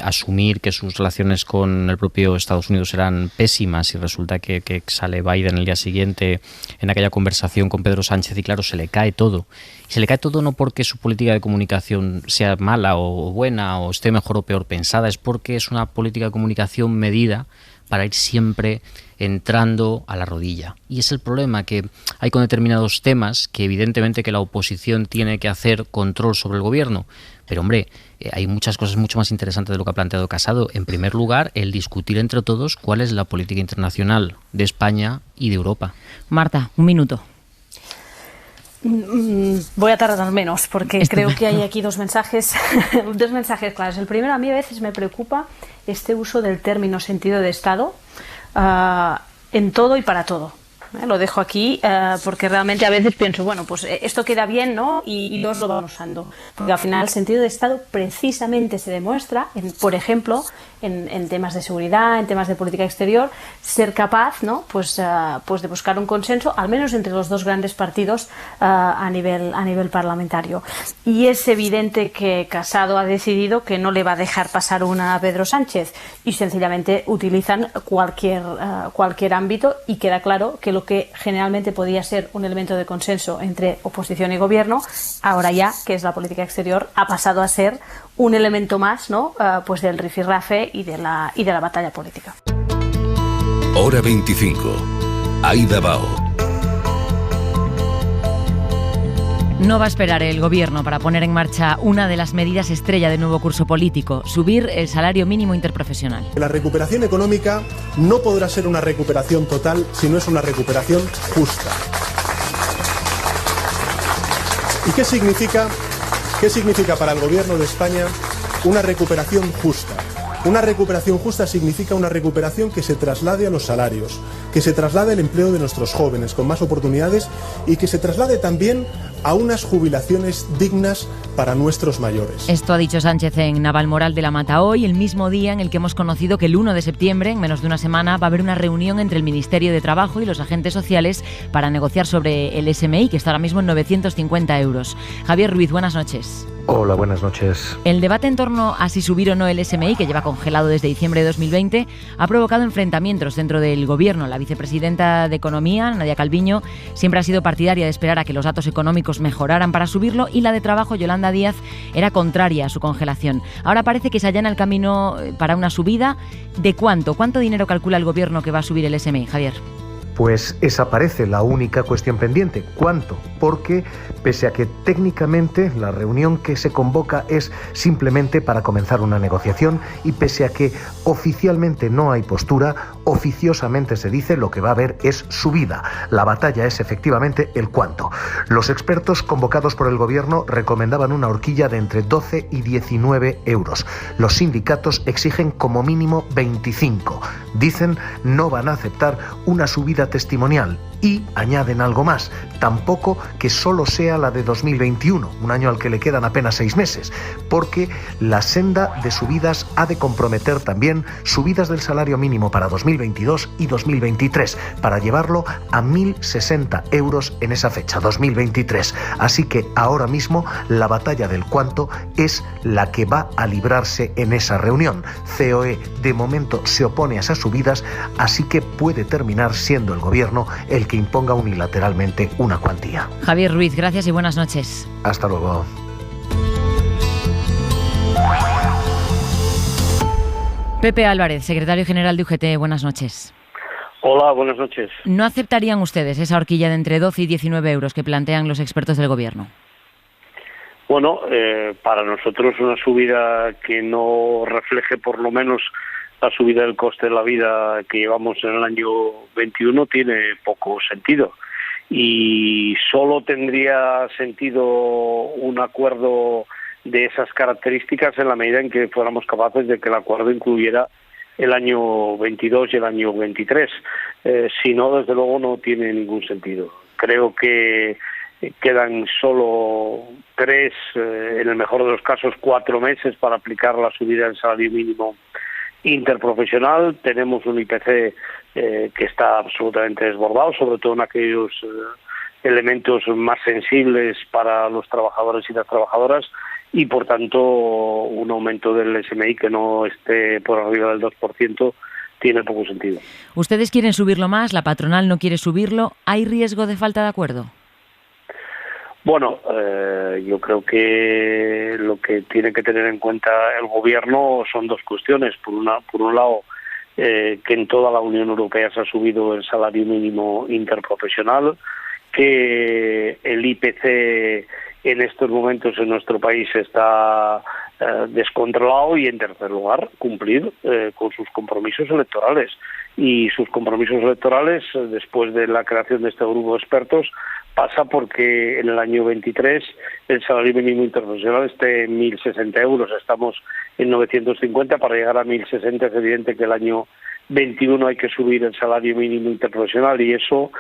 S10: asumir que sus relaciones con el propio Estados Unidos eran pésimas y resulta que sale Biden el día siguiente en aquella conversación con Pedro Sánchez y claro, se le cae todo. Y se le cae todo no porque su política de comunicación sea mala o buena o esté mejor o peor pensada, es porque es una política de comunicación medida para ir siempre entrando a la rodilla. Y es el problema que hay con determinados temas que evidentemente que la oposición tiene que hacer control sobre el gobierno. Pero hombre, hay muchas cosas mucho más interesantes de lo que ha planteado Casado. En primer lugar, el discutir entre todos cuál es la política internacional de España y de Europa.
S3: Marta, un minuto.
S11: Voy a tardar menos porque creo que hay aquí dos mensajes claros. El primero, a mí a veces me preocupa este uso del término sentido de Estado en todo y para todo. Lo dejo aquí porque realmente a veces pienso, bueno, pues esto queda bien, ¿no? Y todos lo van usando. Porque al final el sentido de Estado precisamente se demuestra, por ejemplo, en temas de seguridad, en temas de política exterior, ser capaz, ¿no? Pues de buscar un consenso, al menos entre los dos grandes partidos a nivel parlamentario. Y es evidente que Casado ha decidido que no le va a dejar pasar una a Pedro Sánchez y sencillamente utilizan cualquier ámbito y queda claro que lo que generalmente podía ser un elemento de consenso entre oposición y gobierno, ahora ya, que es la política exterior, ha pasado a ser un elemento más, ¿no? Pues del rifirrafe y de la batalla política.
S2: Hora 25. Aida Bao.
S3: No va a esperar el Gobierno para poner en marcha una de las medidas estrella del nuevo curso político, subir el salario mínimo interprofesional.
S20: La recuperación económica no podrá ser una recuperación total si no es una recuperación justa. ¿Y qué significa para el Gobierno de España una recuperación justa? Una recuperación justa significa una recuperación que se traslade a los salarios, que se traslade el empleo de nuestros jóvenes con más oportunidades y que se traslade también a unas jubilaciones dignas para nuestros mayores.
S3: Esto ha dicho Sánchez en Navalmoral de la Mata hoy, el mismo día en el que hemos conocido que el 1 de septiembre, en menos de una semana, va a haber una reunión entre el Ministerio de Trabajo y los agentes sociales para negociar sobre el SMI, que está ahora mismo en 950 euros. Javier Ruiz, buenas noches.
S21: Hola, buenas noches.
S3: El debate en torno a si subir o no el SMI, que lleva congelado desde diciembre de 2020, ha provocado enfrentamientos dentro del Gobierno. La vicepresidenta de Economía, Nadia Calviño, siempre ha sido partidaria de esperar a que los datos económicos mejoraran para subirlo y la de Trabajo, Yolanda Díaz, era contraria a su congelación. Ahora parece que se allana el camino para una subida. ¿De cuánto? ¿Cuánto dinero calcula el Gobierno que va a subir el SMI, Javier?
S21: Pues esa parece la única cuestión pendiente. ¿Cuánto? Porque pese a que técnicamente la reunión que se convoca es simplemente para comenzar una negociación y pese a que oficialmente no hay postura, oficiosamente se dice lo que va a haber es subida. La batalla es efectivamente el cuánto. Los expertos convocados por el Gobierno recomendaban una horquilla de entre 12 y 19 euros. Los sindicatos exigen como mínimo 25. Dicen no van a aceptar una subida testimonial y añaden algo más, tampoco que solo sea la de 2021, un año al que le quedan apenas 6 meses, porque la senda de subidas ha de comprometer también subidas del salario mínimo para 2022 y 2023, para llevarlo a 1.060 euros en esa fecha, 2023. Así que ahora mismo la batalla del cuánto es la que va a librarse en esa reunión. COE de momento se opone a esas subidas, así que puede terminar siendo el Gobierno el que imponga unilateralmente una cuantía.
S3: Javier Ruiz, gracias y buenas noches.
S21: Hasta luego.
S3: Pepe Álvarez, secretario general de UGT, buenas noches.
S22: Hola, buenas noches.
S3: ¿No aceptarían ustedes esa horquilla de entre 12 y 19 euros que plantean los expertos del Gobierno?
S22: Bueno, para nosotros una subida que no refleje por lo menos la subida del coste de la vida que llevamos en el año 21 tiene poco sentido y solo tendría sentido un acuerdo de esas características en la medida en que fuéramos capaces de que el acuerdo incluyera el año 22 y el año 23. Si no, desde luego no tiene ningún sentido. Creo que quedan solo 3, en el mejor de los casos 4 meses para aplicar la subida del salario mínimo interprofesional, tenemos un IPC que está absolutamente desbordado, sobre todo en aquellos elementos más sensibles para los trabajadores y las trabajadoras, y por tanto un aumento del SMI que no esté por arriba del 2% tiene poco sentido.
S3: ¿Ustedes quieren subirlo más? ¿La patronal no quiere subirlo? ¿Hay riesgo de falta de acuerdo?
S22: Bueno, yo creo que lo que tiene que tener en cuenta el gobierno son dos cuestiones. Por un lado, que en toda la Unión Europea se ha subido el salario mínimo interprofesional, que el IPC en estos momentos en nuestro país está descontrolado, y en tercer lugar, cumplir con sus compromisos electorales. Y sus compromisos electorales, después de la creación de este grupo de expertos, pasa porque en el año 23 el salario mínimo interprofesional esté en 1.060 euros. Estamos en 950. Para llegar a 1.060 es evidente que el año 21 hay que subir el salario mínimo interprofesional, y eso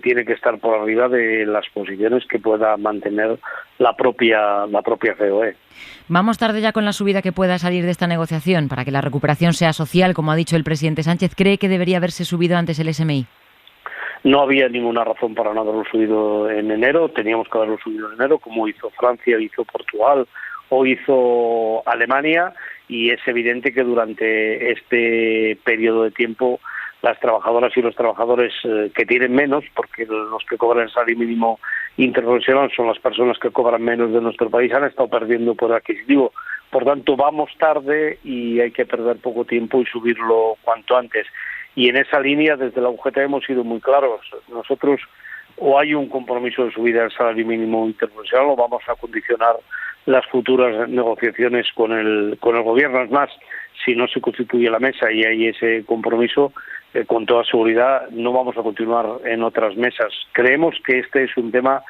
S22: tiene que estar por arriba de las posiciones que pueda mantener la propia COE.
S3: ¿Vamos tarde ya con la subida que pueda salir de esta negociación? Para que la recuperación sea social, como ha dicho el presidente Sánchez, ¿cree que debería haberse subido antes el SMI?
S22: No había ninguna razón para no haberlo subido en enero. Teníamos que haberlo subido en enero, como hizo Francia, hizo Portugal o hizo Alemania, y es evidente que durante este periodo de tiempo las trabajadoras y los trabajadores que tienen menos, porque los que cobran el salario mínimo interprofesional son las personas que cobran menos de nuestro país, han estado perdiendo poder adquisitivo. Por tanto, vamos tarde y hay que perder poco tiempo y subirlo cuanto antes. Y en esa línea, desde la UGT hemos sido muy claros. Nosotros, o hay un compromiso de subida del salario mínimo interprofesional, o vamos a condicionar las futuras negociaciones con el gobierno. Es más, si no se constituye la mesa y hay ese compromiso, con toda seguridad no vamos a continuar en otras mesas. Creemos que este es un tema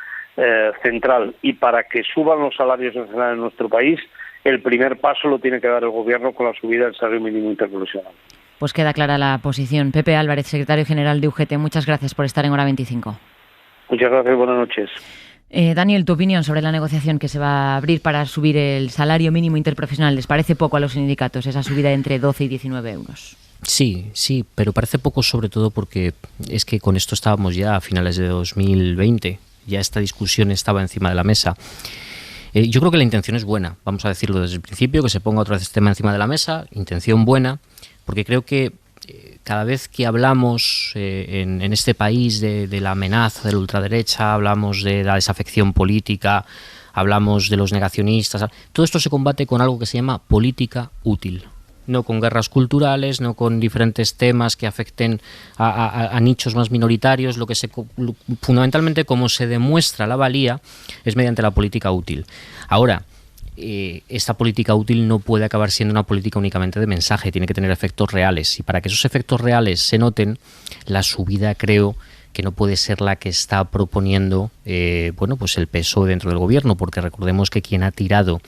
S22: central, y para que suban los salarios en general en nuestro país, el primer paso lo tiene que dar el gobierno con la subida del salario mínimo interprofesional.
S3: Pues queda clara la posición. Pepe Álvarez, secretario general de UGT, muchas gracias por estar en Hora 25.
S22: Muchas gracias, buenas noches.
S3: Daniel, tu opinión sobre la negociación que se va a abrir para subir el salario mínimo interprofesional. ¿Les parece poco a los sindicatos esa subida de entre 12 y 19 euros?
S10: Sí, pero parece poco, sobre todo porque es que con esto estábamos ya a finales de 2020, ya esta discusión estaba encima de la mesa. Yo creo que la intención es buena, vamos a decirlo desde el principio, que se ponga otra vez este tema encima de la mesa, intención buena, porque creo que cada vez que hablamos en este país de la amenaza de la ultraderecha, hablamos de la desafección política, hablamos de los negacionistas, todo esto se combate con algo que se llama política útil. No con guerras culturales, no con diferentes temas que afecten a nichos más minoritarios. Fundamentalmente, como se demuestra la valía, es mediante la política útil. Ahora, esta política útil no puede acabar siendo una política únicamente de mensaje, tiene que tener efectos reales, y para que esos efectos reales se noten, la subida creo que no puede ser la que está proponiendo pues el PSOE dentro del gobierno, porque recordemos que quien ha tirado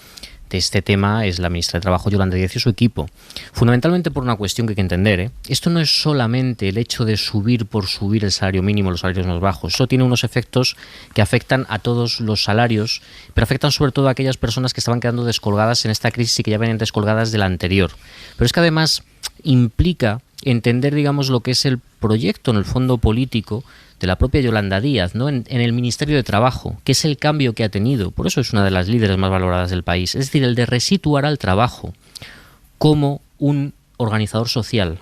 S10: de este tema es la ministra de Trabajo, Yolanda Díaz, y su equipo. Fundamentalmente por una cuestión que hay que entender. Esto no es solamente el hecho de subir por subir el salario mínimo, los salarios más bajos. Eso tiene unos efectos que afectan a todos los salarios, pero afectan sobre todo a aquellas personas que estaban quedando descolgadas en esta crisis y que ya venían descolgadas de la anterior. Pero es que además implica entender, digamos, lo que es el proyecto en el fondo político de la propia Yolanda Díaz, ¿no? En el Ministerio de Trabajo, que es el cambio que ha tenido. Por eso es una de las líderes más valoradas del país. Es decir, el de resituar al trabajo como un organizador social.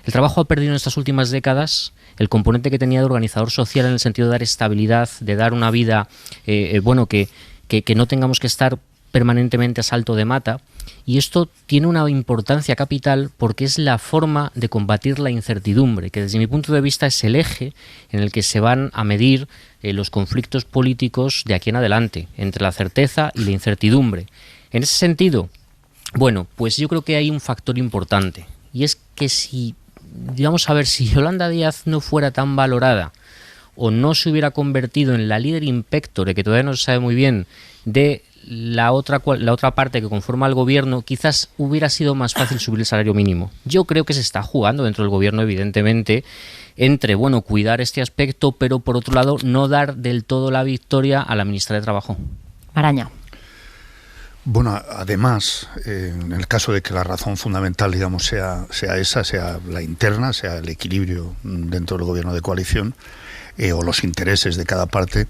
S10: El trabajo ha perdido en estas últimas décadas el componente que tenía de organizador social, en el sentido de dar estabilidad, de dar una vida que no tengamos que estar permanentemente a salto de mata, y esto tiene una importancia capital porque es la forma de combatir la incertidumbre, que desde mi punto de vista es el eje en el que se van a medir los conflictos políticos de aquí en adelante, entre la certeza y la incertidumbre. En ese sentido, bueno, pues yo creo que hay un factor importante, y es que si Yolanda Díaz no fuera tan valorada, o no se hubiera convertido en la líder impectore, que todavía no se sabe muy bien, de la otra parte que conforma el gobierno, quizás hubiera sido más fácil subir el salario mínimo. Yo creo que se está jugando dentro del gobierno, evidentemente, entre, cuidar este aspecto, pero por otro lado, no dar del todo la victoria a la ministra de Trabajo.
S3: Araña.
S12: Bueno, además, en el caso de que la razón fundamental, digamos, sea la interna, sea el equilibrio dentro del gobierno de coalición, o los intereses de cada parte,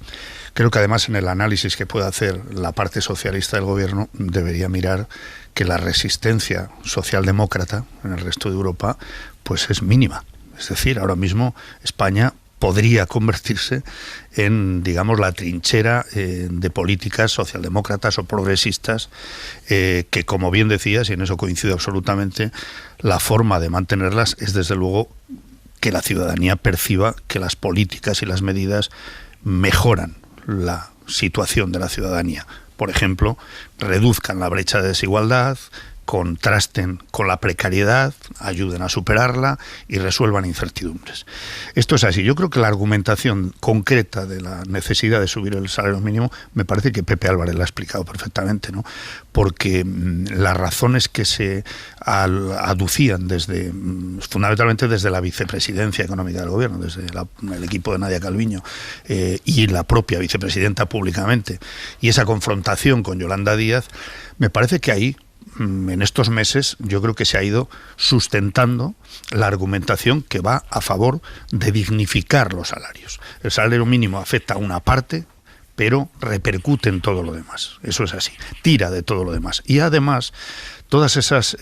S12: creo que además en el análisis que pueda hacer la parte socialista del gobierno debería mirar que la resistencia socialdemócrata en el resto de Europa pues es mínima. Es decir, ahora mismo España podría convertirse en, digamos, la trinchera de políticas socialdemócratas o progresistas que, como bien decías, y en eso coincido absolutamente, la forma de mantenerlas es, desde luego, que la ciudadanía perciba que las políticas y las medidas mejoran la situación de la ciudadanía. Por ejemplo, reduzcan la brecha de desigualdad, contrasten con la precariedad, ayuden a superarla y resuelvan incertidumbres. Esto es así. Yo creo que la argumentación concreta de la necesidad de subir el salario mínimo me parece que Pepe Álvarez la ha explicado perfectamente, ¿no? Porque las razones que se aducían fundamentalmente desde la vicepresidencia económica del gobierno, desde el equipo de Nadia Calviño y la propia vicepresidenta públicamente, y esa confrontación con Yolanda Díaz, me parece que ahí, en estos meses, yo creo que se ha ido sustentando la argumentación que va a favor de dignificar los salarios. El salario mínimo afecta a una parte, pero repercute en todo lo demás. Eso es así. Tira de todo lo demás. Y además, todas esas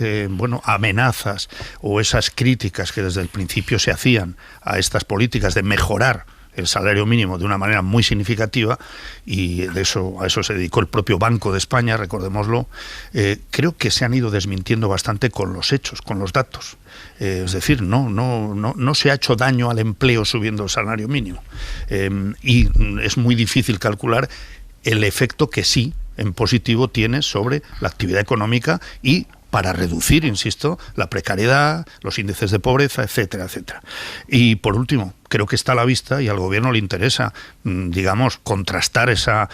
S12: amenazas o esas críticas que desde el principio se hacían a estas políticas de mejorar el salario mínimo de una manera muy significativa, y a eso se dedicó el propio Banco de España, recordémoslo, creo que se han ido desmintiendo bastante con los hechos, con los datos. Es decir, no se ha hecho daño al empleo subiendo el salario mínimo. Y es muy difícil calcular el efecto que sí, en positivo, tiene sobre la actividad económica y para reducir, insisto, la precariedad, los índices de pobreza, etcétera, etcétera. Y por último, creo que está a la vista y al gobierno le interesa, digamos, contrastar esa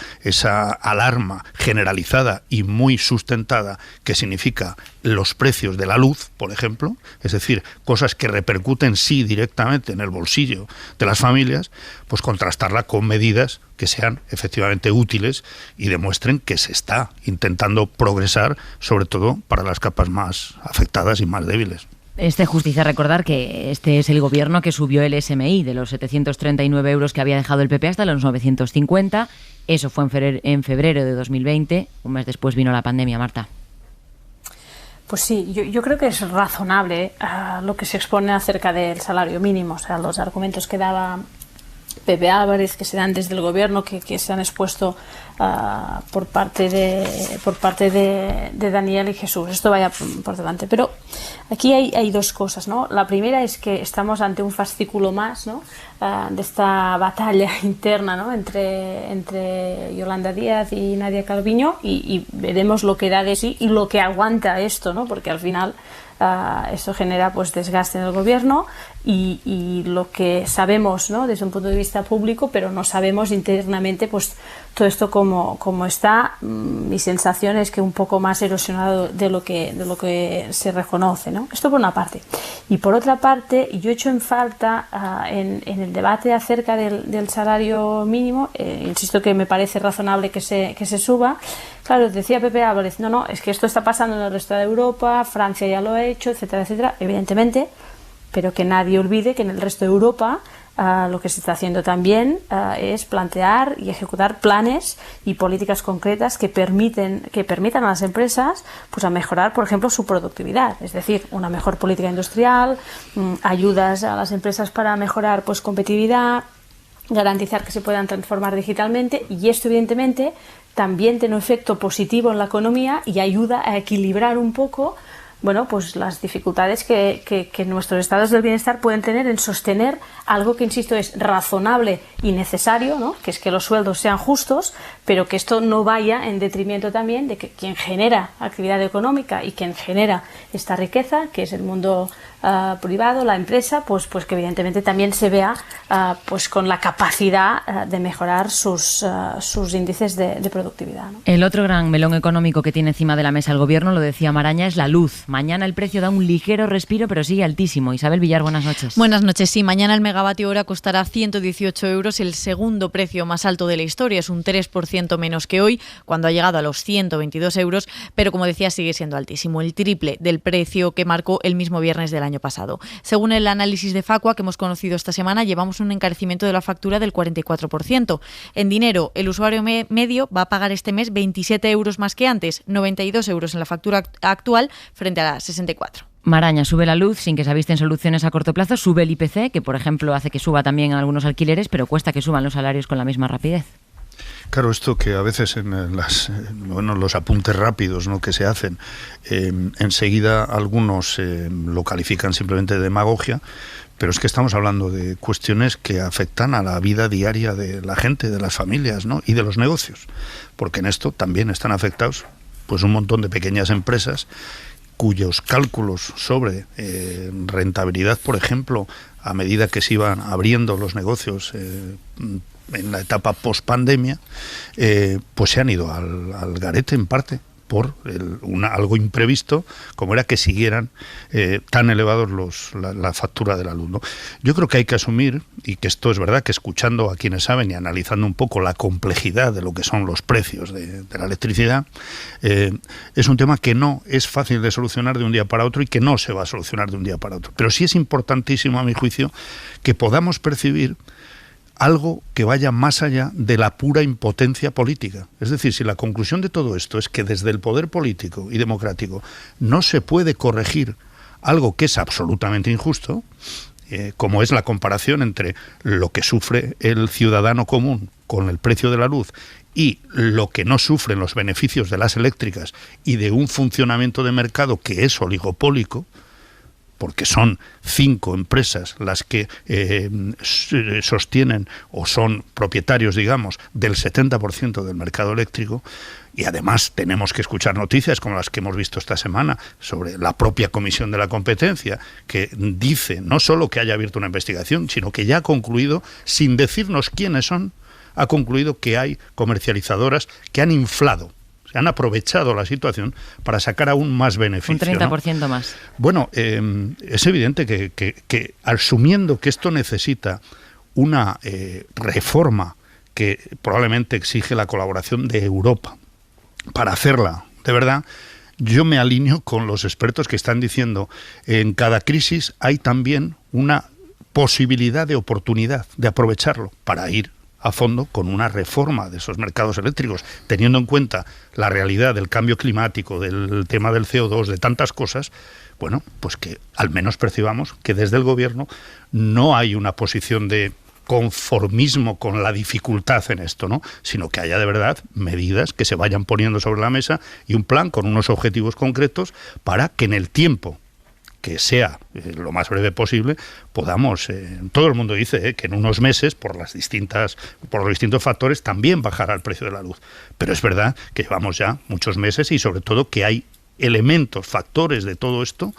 S12: alarma generalizada y muy sustentada que significa los precios de la luz, por ejemplo, es decir, cosas que repercuten sí directamente en el bolsillo de las familias, pues contrastarla con medidas que sean efectivamente útiles y demuestren que se está intentando progresar, sobre todo para las capas más afectadas y más débiles.
S3: Justicia recordar que este es el gobierno que subió el SMI de los 739 euros que había dejado el PP hasta los 950. Eso fue en febrero de 2020. Un mes después vino la pandemia, Marta.
S11: Pues sí, yo creo que es razonable lo que se expone acerca del salario mínimo. O sea, los argumentos que daba Pepe Álvarez, que se dan desde el gobierno, que se han expuesto por parte de Daniel y Jesús. Esto vaya por delante. Pero aquí hay dos cosas, ¿no? La primera es que estamos ante un fascículo más, ¿no? De esta batalla interna, ¿no? entre Yolanda Díaz y Nadia Calviño, y veremos lo que da de sí y lo que aguanta esto, ¿no? Porque al final eso genera pues desgaste en el gobierno y lo que sabemos, ¿no? Desde un punto de vista público, pero no sabemos internamente pues todo esto como está. Mi sensación es que un poco más erosionado de lo que se reconoce, ¿no? Esto por una parte. Y por otra parte, yo echo en falta en el debate acerca del salario mínimo, insisto que me parece razonable que se suba. Claro, decía Pepe Álvarez, no, es que esto está pasando en el resto de Europa, Francia ya lo ha hecho, etcétera, etcétera, evidentemente, pero que nadie olvide que en el resto de Europa lo que se está haciendo también es plantear y ejecutar planes y políticas concretas que permitan a las empresas pues a mejorar, por ejemplo, su productividad, es decir, una mejor política industrial, ayudas a las empresas para mejorar pues competitividad, garantizar que se puedan transformar digitalmente, y esto evidentemente también tiene un efecto positivo en la economía y ayuda a equilibrar un poco pues las dificultades que nuestros estados del bienestar pueden tener en sostener algo que, insisto, es razonable y necesario, ¿no? Que es que los sueldos sean justos, pero que esto no vaya en detrimento también de que quien genera actividad económica y quien genera esta riqueza, que es el mundo privado, la empresa, pues que evidentemente también se vea pues con la capacidad de mejorar sus índices de productividad, ¿no?
S3: El otro gran melón económico que tiene encima de la mesa el Gobierno, lo decía Maraña, es la luz. Mañana el precio da un ligero respiro, pero sigue altísimo. Isabel Villar, buenas noches.
S1: Buenas noches. Sí, mañana el megavatio hora costará 118 euros, el segundo precio más alto de la historia. Es un 3% menos que hoy, cuando ha llegado a los 122 euros, pero como decía, sigue siendo altísimo, el triple del precio que marcó el mismo viernes del año pasado. Según el análisis de Facua que hemos conocido esta semana, llevamos un encarecimiento de la factura del 44%. En dinero, el usuario medio va a pagar este mes 27 euros más que antes, 92 euros en la factura actual frente a 64.
S3: Maraña, sube la luz sin que se avisten soluciones a corto plazo, sube el IPC, que por ejemplo hace que suba también algunos alquileres, pero cuesta que suban los salarios con la misma rapidez.
S12: Claro, esto que a veces en los apuntes rápidos, ¿no?, que se hacen, enseguida algunos lo califican simplemente de demagogia, pero es que estamos hablando de cuestiones que afectan a la vida diaria de la gente, de las familias, ¿no?, y de los negocios, porque en esto también están afectados pues un montón de pequeñas empresas cuyos cálculos sobre rentabilidad, por ejemplo, a medida que se iban abriendo los negocios en la etapa post-pandemia, pues se han ido al garete en parte por algo imprevisto, como era que siguieran tan elevados la factura de la luz, ¿no? Yo creo que hay que asumir, y que esto es verdad, que escuchando a quienes saben y analizando un poco la complejidad de lo que son los precios de la electricidad, es un tema que no es fácil de solucionar de un día para otro y que no se va a solucionar de un día para otro. Pero sí es importantísimo, a mi juicio, que podamos percibir algo que vaya más allá de la pura impotencia política. Es decir, si la conclusión de todo esto es que desde el poder político y democrático no se puede corregir algo que es absolutamente injusto, como es la comparación entre lo que sufre el ciudadano común con el precio de la luz y lo que no sufren los beneficios de las eléctricas y de un funcionamiento de mercado que es oligopólico, porque son 5 empresas las que sostienen o son propietarios, digamos, del 70% del mercado eléctrico, y además tenemos que escuchar noticias como las que hemos visto esta semana sobre la propia Comisión de la Competencia, que dice no solo que haya abierto una investigación, sino que ya ha concluido, sin decirnos quiénes son, ha concluido que hay comercializadoras que han inflado, se han aprovechado la situación para sacar aún más beneficio.
S3: Un 30%, ¿no?, más.
S12: Bueno, es evidente que asumiendo que esto necesita una reforma que probablemente exige la colaboración de Europa para hacerla de verdad, yo me alineo con los expertos que están diciendo en cada crisis hay también una posibilidad de oportunidad de aprovecharlo para ir a fondo con una reforma de esos mercados eléctricos, teniendo en cuenta la realidad del cambio climático, del tema del CO2, de tantas cosas. Bueno, pues que al menos percibamos que desde el Gobierno no hay una posición de conformismo con la dificultad en esto, ¿no?, sino que haya de verdad medidas que se vayan poniendo sobre la mesa y un plan con unos objetivos concretos para que en el tiempo que sea lo más breve posible, podamos, todo el mundo dice que en unos meses, por los distintos factores, también bajará el precio de la luz. Pero es verdad que llevamos ya muchos meses y sobre todo que hay elementos, factores de todo esto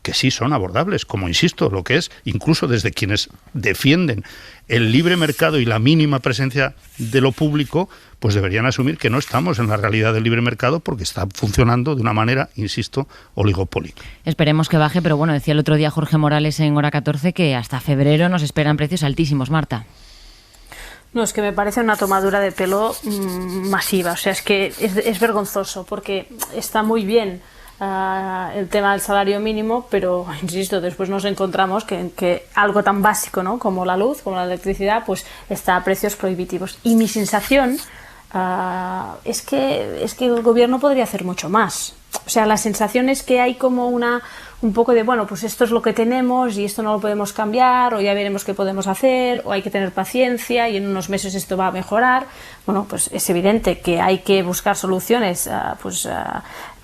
S12: que sí son abordables, como insisto, lo que es, incluso desde quienes defienden el libre mercado y la mínima presencia de lo público, pues deberían asumir que no estamos en la realidad del libre mercado porque está funcionando de una manera, insisto, oligopólica.
S3: Esperemos que baje, pero bueno, decía el otro día Jorge Morales en Hora 14 que hasta febrero nos esperan precios altísimos, Marta.
S11: No, es que me parece una tomadura de pelo masiva, o sea, es que es vergonzoso porque está muy bien el tema del salario mínimo, pero insisto, después nos encontramos que algo tan básico, ¿no?, como la luz, como la electricidad, pues está a precios prohibitivos. Y mi sensación es que el Gobierno podría hacer mucho más. O sea, la sensación es que hay como un poco de, bueno, pues esto es lo que tenemos y esto no lo podemos cambiar, o ya veremos qué podemos hacer, o hay que tener paciencia y en unos meses esto va a mejorar. Bueno, pues es evidente que hay que buscar soluciones,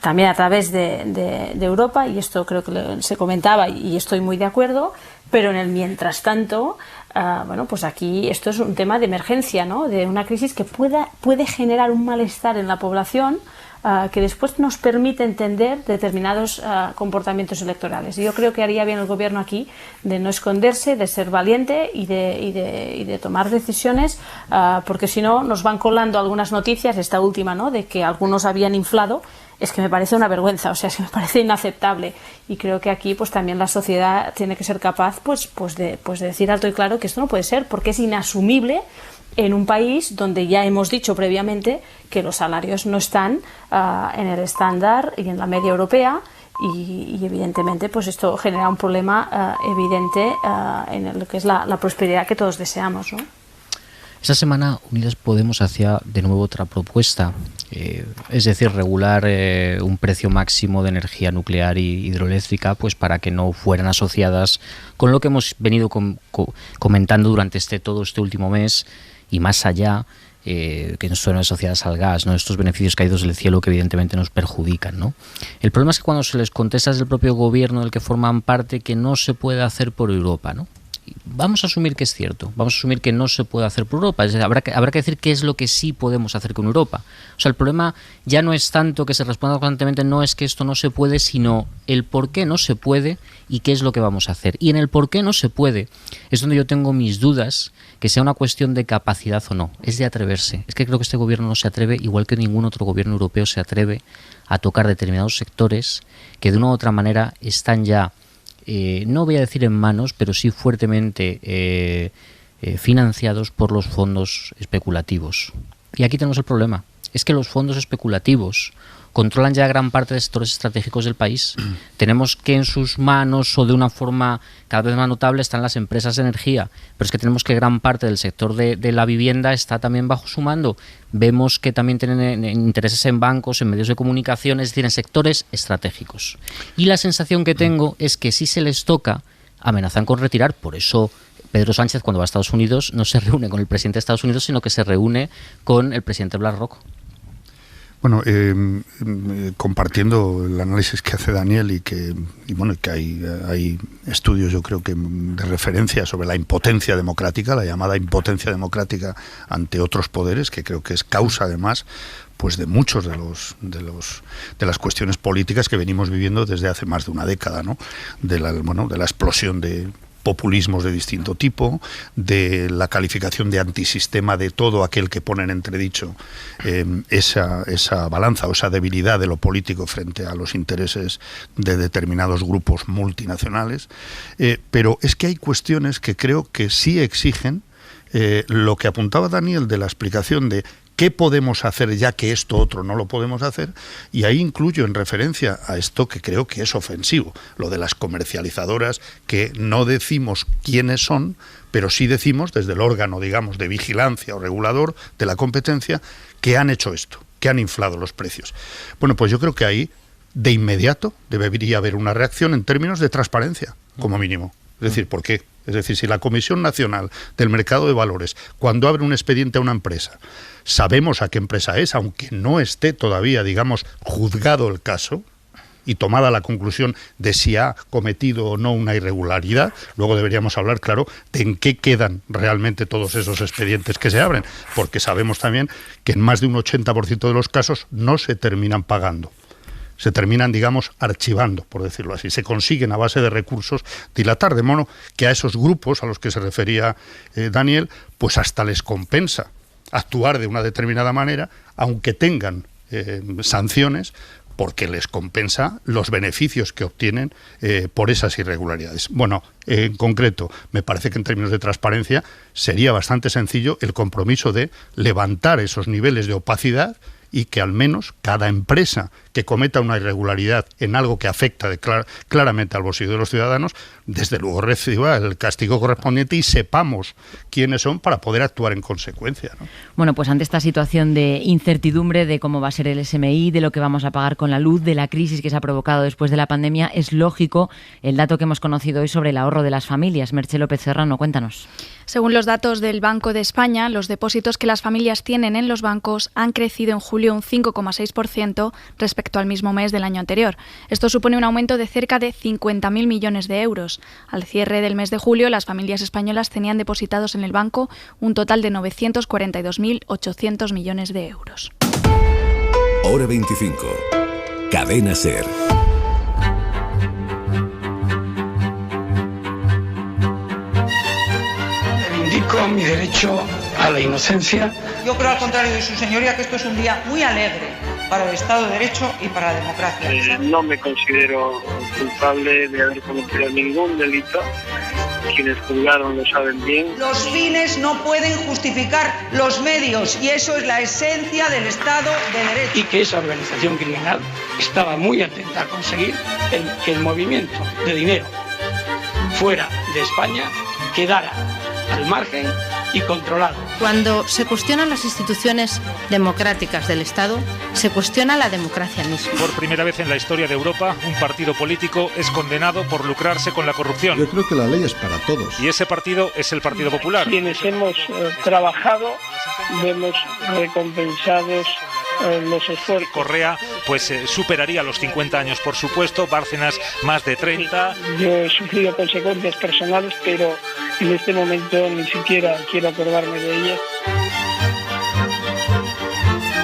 S11: también a través de Europa, y esto creo que se comentaba y estoy muy de acuerdo, pero en el mientras tanto, bueno, pues aquí esto es un tema de emergencia, ¿no?, de una crisis que puede generar un malestar en la población que después nos permite entender determinados comportamientos electorales. Y yo creo que haría bien el gobierno aquí de no esconderse, de ser valiente y de tomar decisiones, porque si no nos van colando algunas noticias, esta última, ¿no?, de que algunos habían inflado. Es que me parece una vergüenza, o sea, es que me parece inaceptable, y creo que aquí pues también la sociedad tiene que ser capaz pues de decir alto y claro que esto no puede ser, porque es inasumible en un país donde ya hemos dicho previamente que los salarios no están en el estándar y en la media europea, y evidentemente pues esto genera un problema evidente en lo que es la prosperidad que todos deseamos, ¿no?
S10: Esta semana Unidas Podemos hacía de nuevo otra propuesta, es decir, regular un precio máximo de energía nuclear y hidroeléctrica, pues para que no fueran asociadas con lo que hemos venido comentando durante todo este último mes y más allá, que no estuvieran asociadas al gas, ¿no? Estos beneficios caídos del cielo que evidentemente nos perjudican, ¿no? El problema es que cuando se les contesta desde el propio gobierno del que forman parte que no se puede hacer por Europa, ¿no? Vamos a asumir que es cierto, vamos a asumir que no se puede hacer por Europa, es decir, habrá que decir qué es lo que sí podemos hacer con Europa. O sea, el problema ya no es tanto que se responda constantemente no es que esto no se puede, sino el por qué no se puede y qué es lo que vamos a hacer. Y en el por qué no se puede es donde yo tengo mis dudas, que sea una cuestión de capacidad o no, es de atreverse. Es que creo que este gobierno no se atreve, igual que ningún otro gobierno europeo se atreve a tocar determinados sectores que de una u otra manera están ya no voy a decir en manos, pero sí fuertemente financiados por los fondos especulativos. Y aquí tenemos el problema, es que los fondos especulativos controlan ya gran parte de sectores estratégicos del país. Tenemos que en sus manos, o de una forma cada vez más notable, están las empresas de energía, pero es que tenemos que gran parte del sector de la vivienda está también bajo su mando. Vemos que también tienen intereses en bancos, en medios de comunicación, es decir, en sectores estratégicos. Y la sensación que tengo es que si se les toca, amenazan con retirar. Por eso Pedro Sánchez, cuando va a Estados Unidos, no se reúne con el presidente de Estados Unidos, sino que se reúne con el presidente BlackRock.
S12: Bueno, compartiendo el análisis que hace Daniel y que hay estudios, yo creo que de referencia sobre la impotencia democrática, la llamada impotencia democrática ante otros poderes, que creo que es causa además pues de muchos de las cuestiones políticas que venimos viviendo desde hace más de una década, ¿no? De la explosión de populismos de distinto tipo, de la calificación de antisistema de todo aquel que pone en entredicho esa balanza o esa debilidad de lo político frente a los intereses de determinados grupos multinacionales. Pero es que hay cuestiones que creo que sí exigen lo que apuntaba Daniel de la explicación de ¿qué podemos hacer ya que esto otro no lo podemos hacer? Y ahí incluyo en referencia a esto que creo que es ofensivo, lo de las comercializadoras, que no decimos quiénes son, pero sí decimos desde el órgano, digamos, de vigilancia o regulador de la competencia, que han hecho esto, que han inflado los precios. Bueno, pues yo creo que ahí de inmediato debería haber una reacción en términos de transparencia, como mínimo. Es decir, ¿por qué? Es decir, si la Comisión Nacional del Mercado de Valores, cuando abre un expediente a una empresa, sabemos a qué empresa es, aunque no esté todavía, digamos, juzgado el caso y tomada la conclusión de si ha cometido o no una irregularidad, luego deberíamos hablar, claro, de en qué quedan realmente todos esos expedientes que se abren, porque sabemos también que en más de un 80% de los casos no se terminan pagando. Se terminan, digamos, archivando, por decirlo así. Se consiguen a base de recursos dilatar, de modo que a esos grupos a los que se refería Daniel, pues hasta les compensa actuar de una determinada manera, aunque tengan sanciones, porque les compensa los beneficios que obtienen por esas irregularidades. Bueno, en concreto, me parece que en términos de transparencia sería bastante sencillo el compromiso de levantar esos niveles de opacidad y que al menos cada empresa que cometa una irregularidad en algo que afecta claramente al bolsillo de los ciudadanos, desde luego reciba el castigo correspondiente y sepamos quiénes son para poder actuar en consecuencia, ¿no?
S3: Bueno, pues ante esta situación de incertidumbre de cómo va a ser el SMI, de lo que vamos a pagar con la luz, de la crisis que se ha provocado después de la pandemia, es lógico el dato que hemos conocido hoy sobre el ahorro de las familias. Merche López Serrano, cuéntanos.
S5: Según los datos del Banco de España, los depósitos que las familias tienen en los bancos han crecido en julio un 5,6% respecto al mismo mes del año anterior. Esto supone un aumento de cerca de 50.000 millones de euros. Al cierre del mes de julio, las familias españolas tenían depositados en el banco un total de 942.800 millones de euros.
S2: Hora 25. Cadena SER.
S4: Reivindico mi derecho a la inocencia.
S8: Yo creo, al contrario de su señoría, que esto es un día muy alegre para el Estado de Derecho y para la democracia.
S22: No me considero culpable de haber cometido ningún delito. Quienes juzgaron lo saben bien.
S8: Los fines no pueden justificar los medios y eso es la esencia del Estado de Derecho.
S4: Y que esa organización criminal estaba muy atenta a conseguir que el movimiento de dinero fuera de España quedara al margen y controlado.
S23: Cuando se cuestionan las instituciones democráticas del Estado, se cuestiona la democracia misma.
S24: Por primera vez en la historia de Europa, un partido político es condenado por lucrarse con la corrupción.
S25: Yo creo que la ley es para todos.
S24: Y ese partido es el Partido Popular.
S4: Quienes hemos trabajado, vemos recompensados los esfuerzos.
S24: Correa superaría los 50 años, por supuesto, Bárcenas más de 30.
S4: Yo he sufrido consecuencias personales, pero en este momento ni siquiera quiero acordarme de ellas.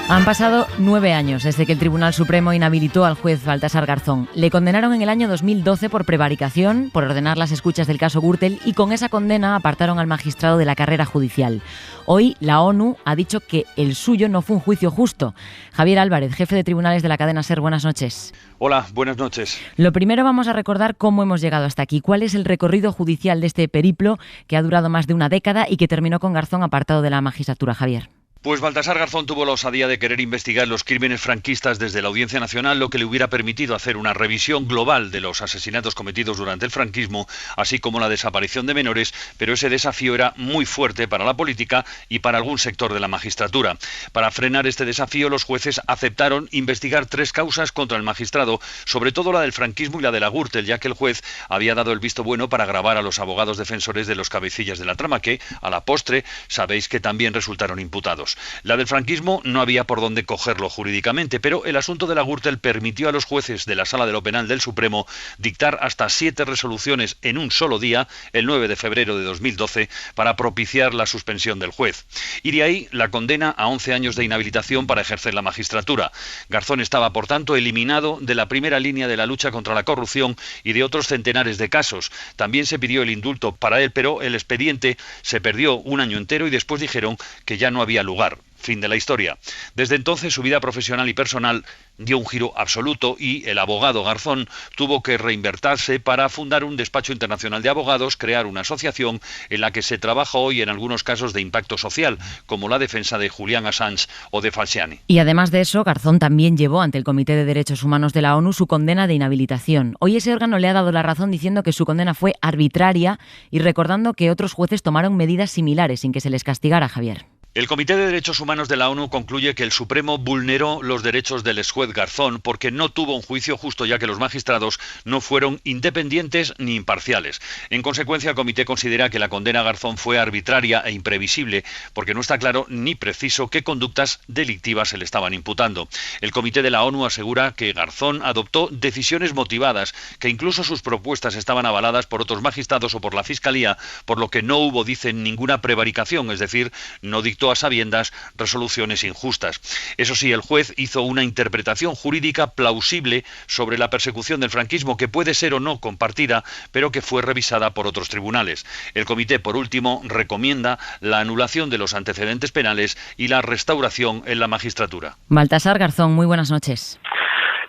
S3: Han pasado 9 años desde que el Tribunal Supremo inhabilitó al juez Baltasar Garzón. Le condenaron en el año 2012 por prevaricación, por ordenar las escuchas del caso Gürtel, y con esa condena apartaron al magistrado de la carrera judicial. Hoy la ONU ha dicho que el suyo no fue un juicio justo. Javier Álvarez, jefe de tribunales de la cadena SER, buenas noches.
S26: Hola, buenas noches.
S3: Lo primero, vamos a recordar cómo hemos llegado hasta aquí. ¿Cuál es el recorrido judicial de este periplo que ha durado más de una década y que terminó con Garzón apartado de la magistratura, Javier?
S26: Pues Baltasar Garzón tuvo la osadía de querer investigar los crímenes franquistas desde la Audiencia Nacional, lo que le hubiera permitido hacer una revisión global de los asesinatos cometidos durante el franquismo, así como la desaparición de menores, pero ese desafío era muy fuerte para la política y para algún sector de la magistratura. Para frenar este desafío, los jueces aceptaron investigar 3 causas contra el magistrado, sobre todo la del franquismo y la de la Gürtel, ya que el juez había dado el visto bueno para grabar a los abogados defensores de los cabecillas de la trama que, a la postre, sabéis que también resultaron imputados. La del franquismo no había por dónde cogerlo jurídicamente, pero el asunto de la Gürtel permitió a los jueces de la Sala de lo Penal del Supremo dictar hasta 7 resoluciones en un solo día, el 9 de febrero de 2012, para propiciar la suspensión del juez. Y de ahí la condena a 11 años de inhabilitación para ejercer la magistratura. Garzón estaba, por tanto, eliminado de la primera línea de la lucha contra la corrupción y de otros centenares de casos. También se pidió el indulto para él, pero el expediente se perdió un año entero y después dijeron que ya no había lugar. Fin de la historia. Desde entonces su vida profesional y personal dio un giro absoluto y el abogado Garzón tuvo que reinvertirse para fundar un despacho internacional de abogados, crear una asociación en la que se trabaja hoy en algunos casos de impacto social, como la defensa de Julian Assange o de Falciani.
S3: Y además de eso, Garzón también llevó ante el Comité de Derechos Humanos de la ONU su condena de inhabilitación. Hoy ese órgano le ha dado la razón diciendo que su condena fue arbitraria y recordando que otros jueces tomaron medidas similares sin que se les castigara, Javier.
S26: El Comité de Derechos Humanos de la ONU concluye que el Supremo vulneró los derechos del exjuez Garzón porque no tuvo un juicio justo, ya que los magistrados no fueron independientes ni imparciales. En consecuencia, el comité considera que la condena a Garzón fue arbitraria e imprevisible porque no está claro ni preciso qué conductas delictivas se le estaban imputando. El comité de la ONU asegura que Garzón adoptó decisiones motivadas, que incluso sus propuestas estaban avaladas por otros magistrados o por la Fiscalía, por lo que no hubo, dicen, ninguna prevaricación, es decir, no dictó a sabiendas resoluciones injustas. Eso sí, el juez hizo una interpretación jurídica plausible sobre la persecución del franquismo que puede ser o no compartida, pero que fue revisada por otros tribunales. El comité, por último, recomienda la anulación de los antecedentes penales y la restauración en la magistratura.
S3: Baltasar Garzón, muy buenas noches.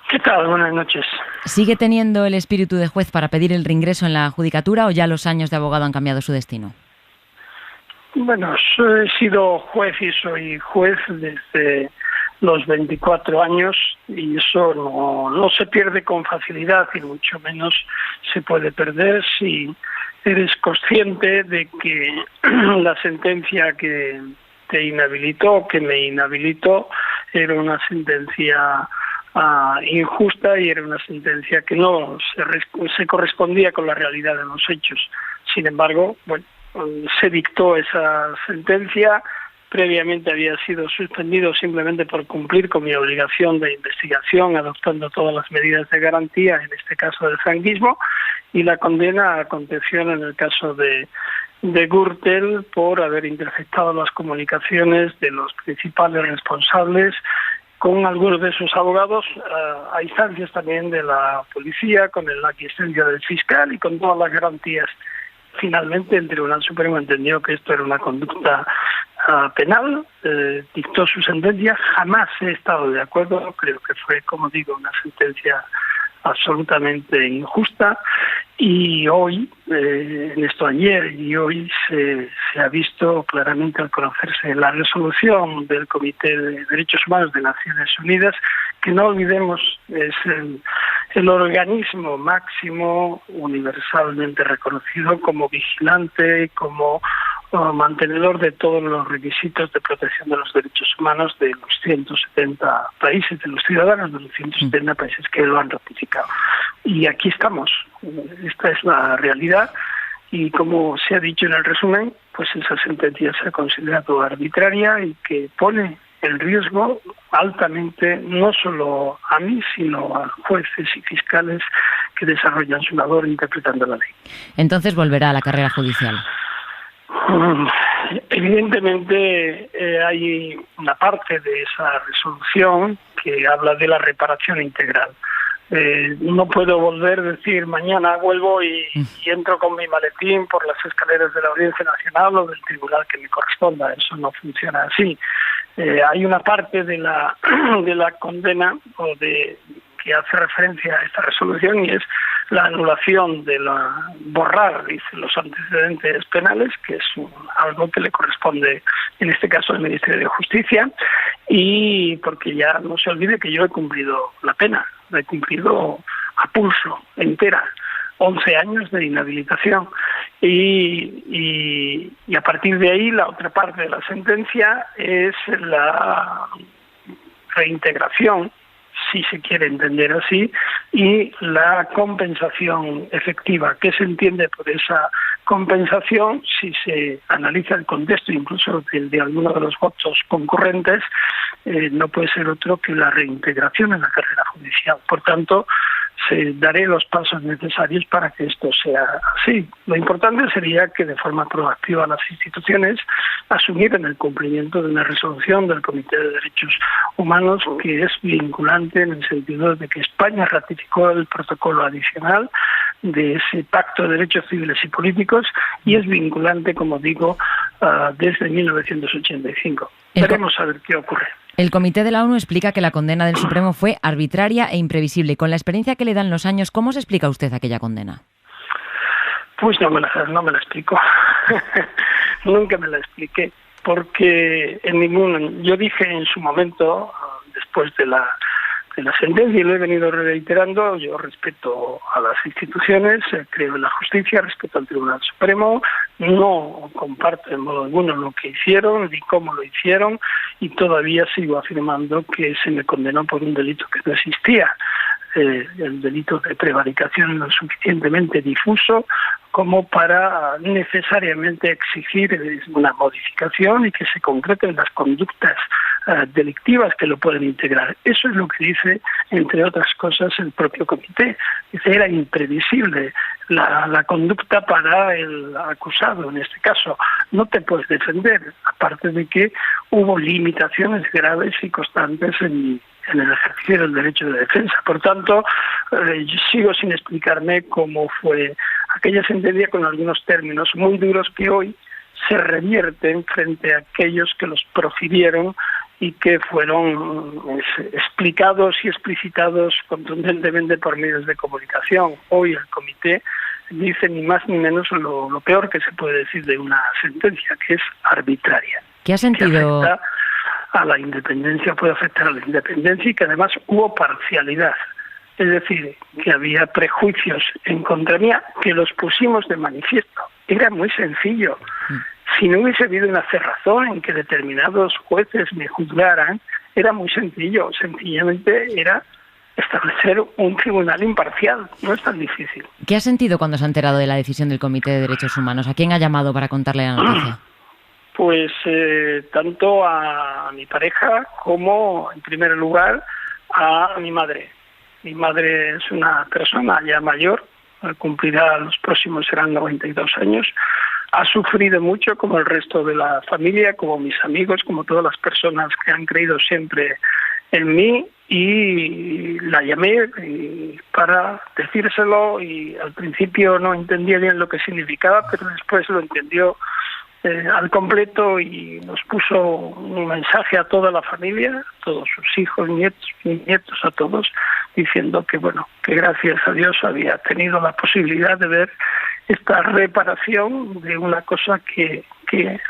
S4: ¿Qué tal? Buenas noches.
S3: ¿Sigue teniendo el espíritu de juez para pedir el reingreso en la judicatura o ya los años de abogado han cambiado su destino?
S4: Bueno, he sido juez y soy juez desde los 24 años y eso no se pierde con facilidad y mucho menos se puede perder si eres consciente de que la sentencia que te inhabilitó, que me inhabilitó, era una sentencia injusta y era una sentencia que no se correspondía con la realidad de los hechos. Sin embargo, bueno, se dictó esa sentencia, previamente había sido suspendido simplemente por cumplir con mi obligación de investigación, adoptando todas las medidas de garantía, en este caso del franquismo, y la condena aconteció en el caso de Gürtel por haber interceptado las comunicaciones de los principales responsables con algunos de sus abogados a instancias también de la policía, con la aquiescencia del fiscal y con todas las garantías. Finalmente el Tribunal Supremo entendió que esto era una conducta penal, dictó su sentencia. Jamás he estado de acuerdo, creo que fue, como digo, una sentencia absolutamente injusta, y hoy, ayer y hoy se ha visto claramente al conocerse la resolución del Comité de Derechos Humanos de Naciones Unidas, que no olvidemos es el organismo máximo universalmente reconocido como vigilante, como mantenedor de todos los requisitos de protección de los derechos humanos de los 170 países, de los ciudadanos de los 170 países que lo han ratificado. Y aquí estamos, esta es la realidad, y como se ha dicho en el resumen, pues esa sentencia se ha considerado arbitraria y que pone en riesgo altamente no solo a mí, sino a jueces y fiscales que desarrollan su labor interpretando la ley.
S3: Entonces volverá a la carrera judicial.
S4: Evidentemente hay una parte de esa resolución que habla de la reparación integral. No puedo volver a decir mañana vuelvo y entro con mi maletín por las escaleras de la Audiencia Nacional o del tribunal que me corresponda. Eso no funciona así. Hay una parte de la condena que hace referencia a esta resolución, y es la anulación de borrar, dice, los antecedentes penales, que es algo que le corresponde en este caso al Ministerio de Justicia, y porque ya no se olvide que yo he cumplido la pena, la he cumplido a pulso, entera, 11 años de inhabilitación, y a partir de ahí la otra parte de la sentencia es la reintegración, si se quiere entender así, y la compensación efectiva. ¿Qué se entiende por esa compensación? Si se analiza el contexto incluso de algunos de los votos concurrentes, no puede ser otro que la reintegración en la carrera judicial. Por tanto, daré los pasos necesarios para que esto sea así. Lo importante sería que de forma proactiva las instituciones asumieran el cumplimiento de una resolución del Comité de Derechos Humanos que es vinculante en el sentido de que España ratificó el protocolo adicional de ese Pacto de Derechos Civiles y Políticos, y es vinculante, como digo, desde 1985. Veremos a ver qué ocurre.
S3: El Comité de la ONU explica que la condena del Supremo fue arbitraria e imprevisible. Con la experiencia que le dan los años, ¿cómo se explica usted aquella condena?
S4: Pues no me la explico. Nunca me la expliqué, porque yo dije en su momento, después de la sentencia, y lo he venido reiterando, yo respeto a las instituciones, creo en la justicia, respeto al Tribunal Supremo, no comparto en modo alguno lo que hicieron ni cómo lo hicieron, y todavía sigo afirmando que se me condenó por un delito que no existía. El delito de prevaricación lo suficientemente difuso como para necesariamente exigir una modificación y que se concreten las conductas delictivas que lo pueden integrar. Eso es lo que dice, entre otras cosas, el propio comité. Dice, era imprevisible la conducta para el acusado, en este caso. No te puedes defender, aparte de que hubo limitaciones graves y constantes en el ejercicio del derecho de defensa. Por tanto, yo sigo sin explicarme cómo fue aquella sentencia, con algunos términos muy duros que hoy se revierten frente a aquellos que los profirieron y que fueron explicados y explicitados contundentemente por medios de comunicación. Hoy el comité dice ni más ni menos lo peor que se puede decir de una sentencia, que es arbitraria.
S3: ¿Qué ha sentido?
S4: Que afecta a la independencia, puede afectar a la independencia, y que además hubo parcialidad. Es decir, que había prejuicios en contra mía que los pusimos de manifiesto. Era muy sencillo. Si no hubiese habido una cerrazón en que determinados jueces me juzgaran, era muy sencillo. Sencillamente era establecer un tribunal imparcial. No es tan difícil.
S3: ¿Qué ha sentido cuando se ha enterado de la decisión del Comité de Derechos Humanos? ¿A quién ha llamado para contarle la noticia?
S4: Pues tanto a mi pareja como, en primer lugar, a mi madre. Mi madre es una persona ya mayor, cumplirá los próximos, serán 92 años. Ha sufrido mucho, como el resto de la familia, como mis amigos, como todas las personas que han creído siempre en mí y la llamé para decírselo, y al principio no entendía bien lo que significaba, pero después lo entendió al completo y nos puso un mensaje a toda la familia, a todos sus hijos, nietos, a todos, diciendo que bueno, que gracias a Dios había tenido la posibilidad de ver esta reparación de una cosa que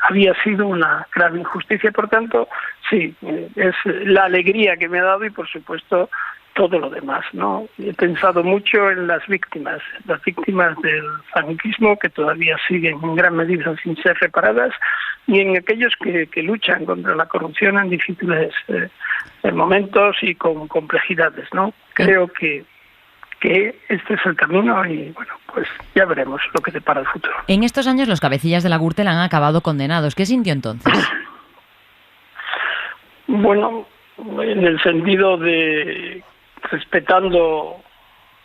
S4: había sido una grave injusticia. Por tanto, sí, es la alegría que me ha dado y por supuesto todo lo demás, ¿no? He pensado mucho en las víctimas del franquismo, que todavía siguen en gran medida sin ser reparadas, y en aquellos que luchan contra la corrupción en difíciles momentos y con complejidades, ¿no? Creo que este es el camino y, bueno, pues ya veremos lo que depara el futuro.
S3: En estos años los cabecillas de la Gürtel han acabado condenados. ¿Qué sintió entonces?
S4: Bueno, en el sentido de respetando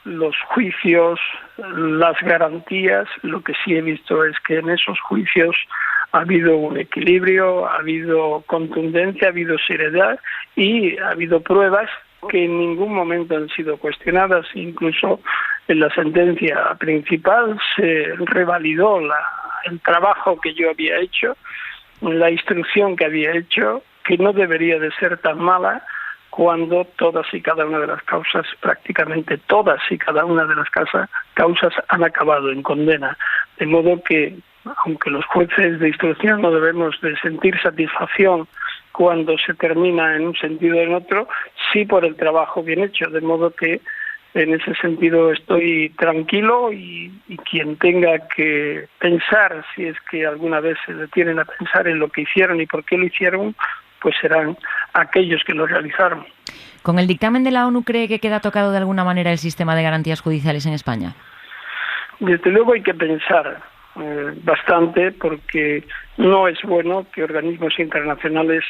S4: los juicios, las garantías, lo que sí he visto es que en esos juicios ha habido un equilibrio, ha habido contundencia, ha habido seriedad y ha habido pruebas que en ningún momento han sido cuestionadas. Incluso en la sentencia principal se revalidó el trabajo que yo había hecho, la instrucción que había hecho, que no debería de ser tan mala cuando todas y cada una de las causas, prácticamente todas y cada una de las causas han acabado en condena. De modo que, aunque los jueces de instrucción no debemos de sentir satisfacción cuando se termina en un sentido o en otro, sí por el trabajo bien hecho. De modo que en ese sentido estoy tranquilo y quien tenga que pensar, si es que alguna vez se detienen a pensar en lo que hicieron y por qué lo hicieron, pues serán aquellos que lo realizaron.
S3: ¿Con el dictamen de la ONU cree que queda tocado de alguna manera el sistema de garantías judiciales en España?
S4: Desde luego hay que pensar bastante, porque no es bueno que organismos internacionales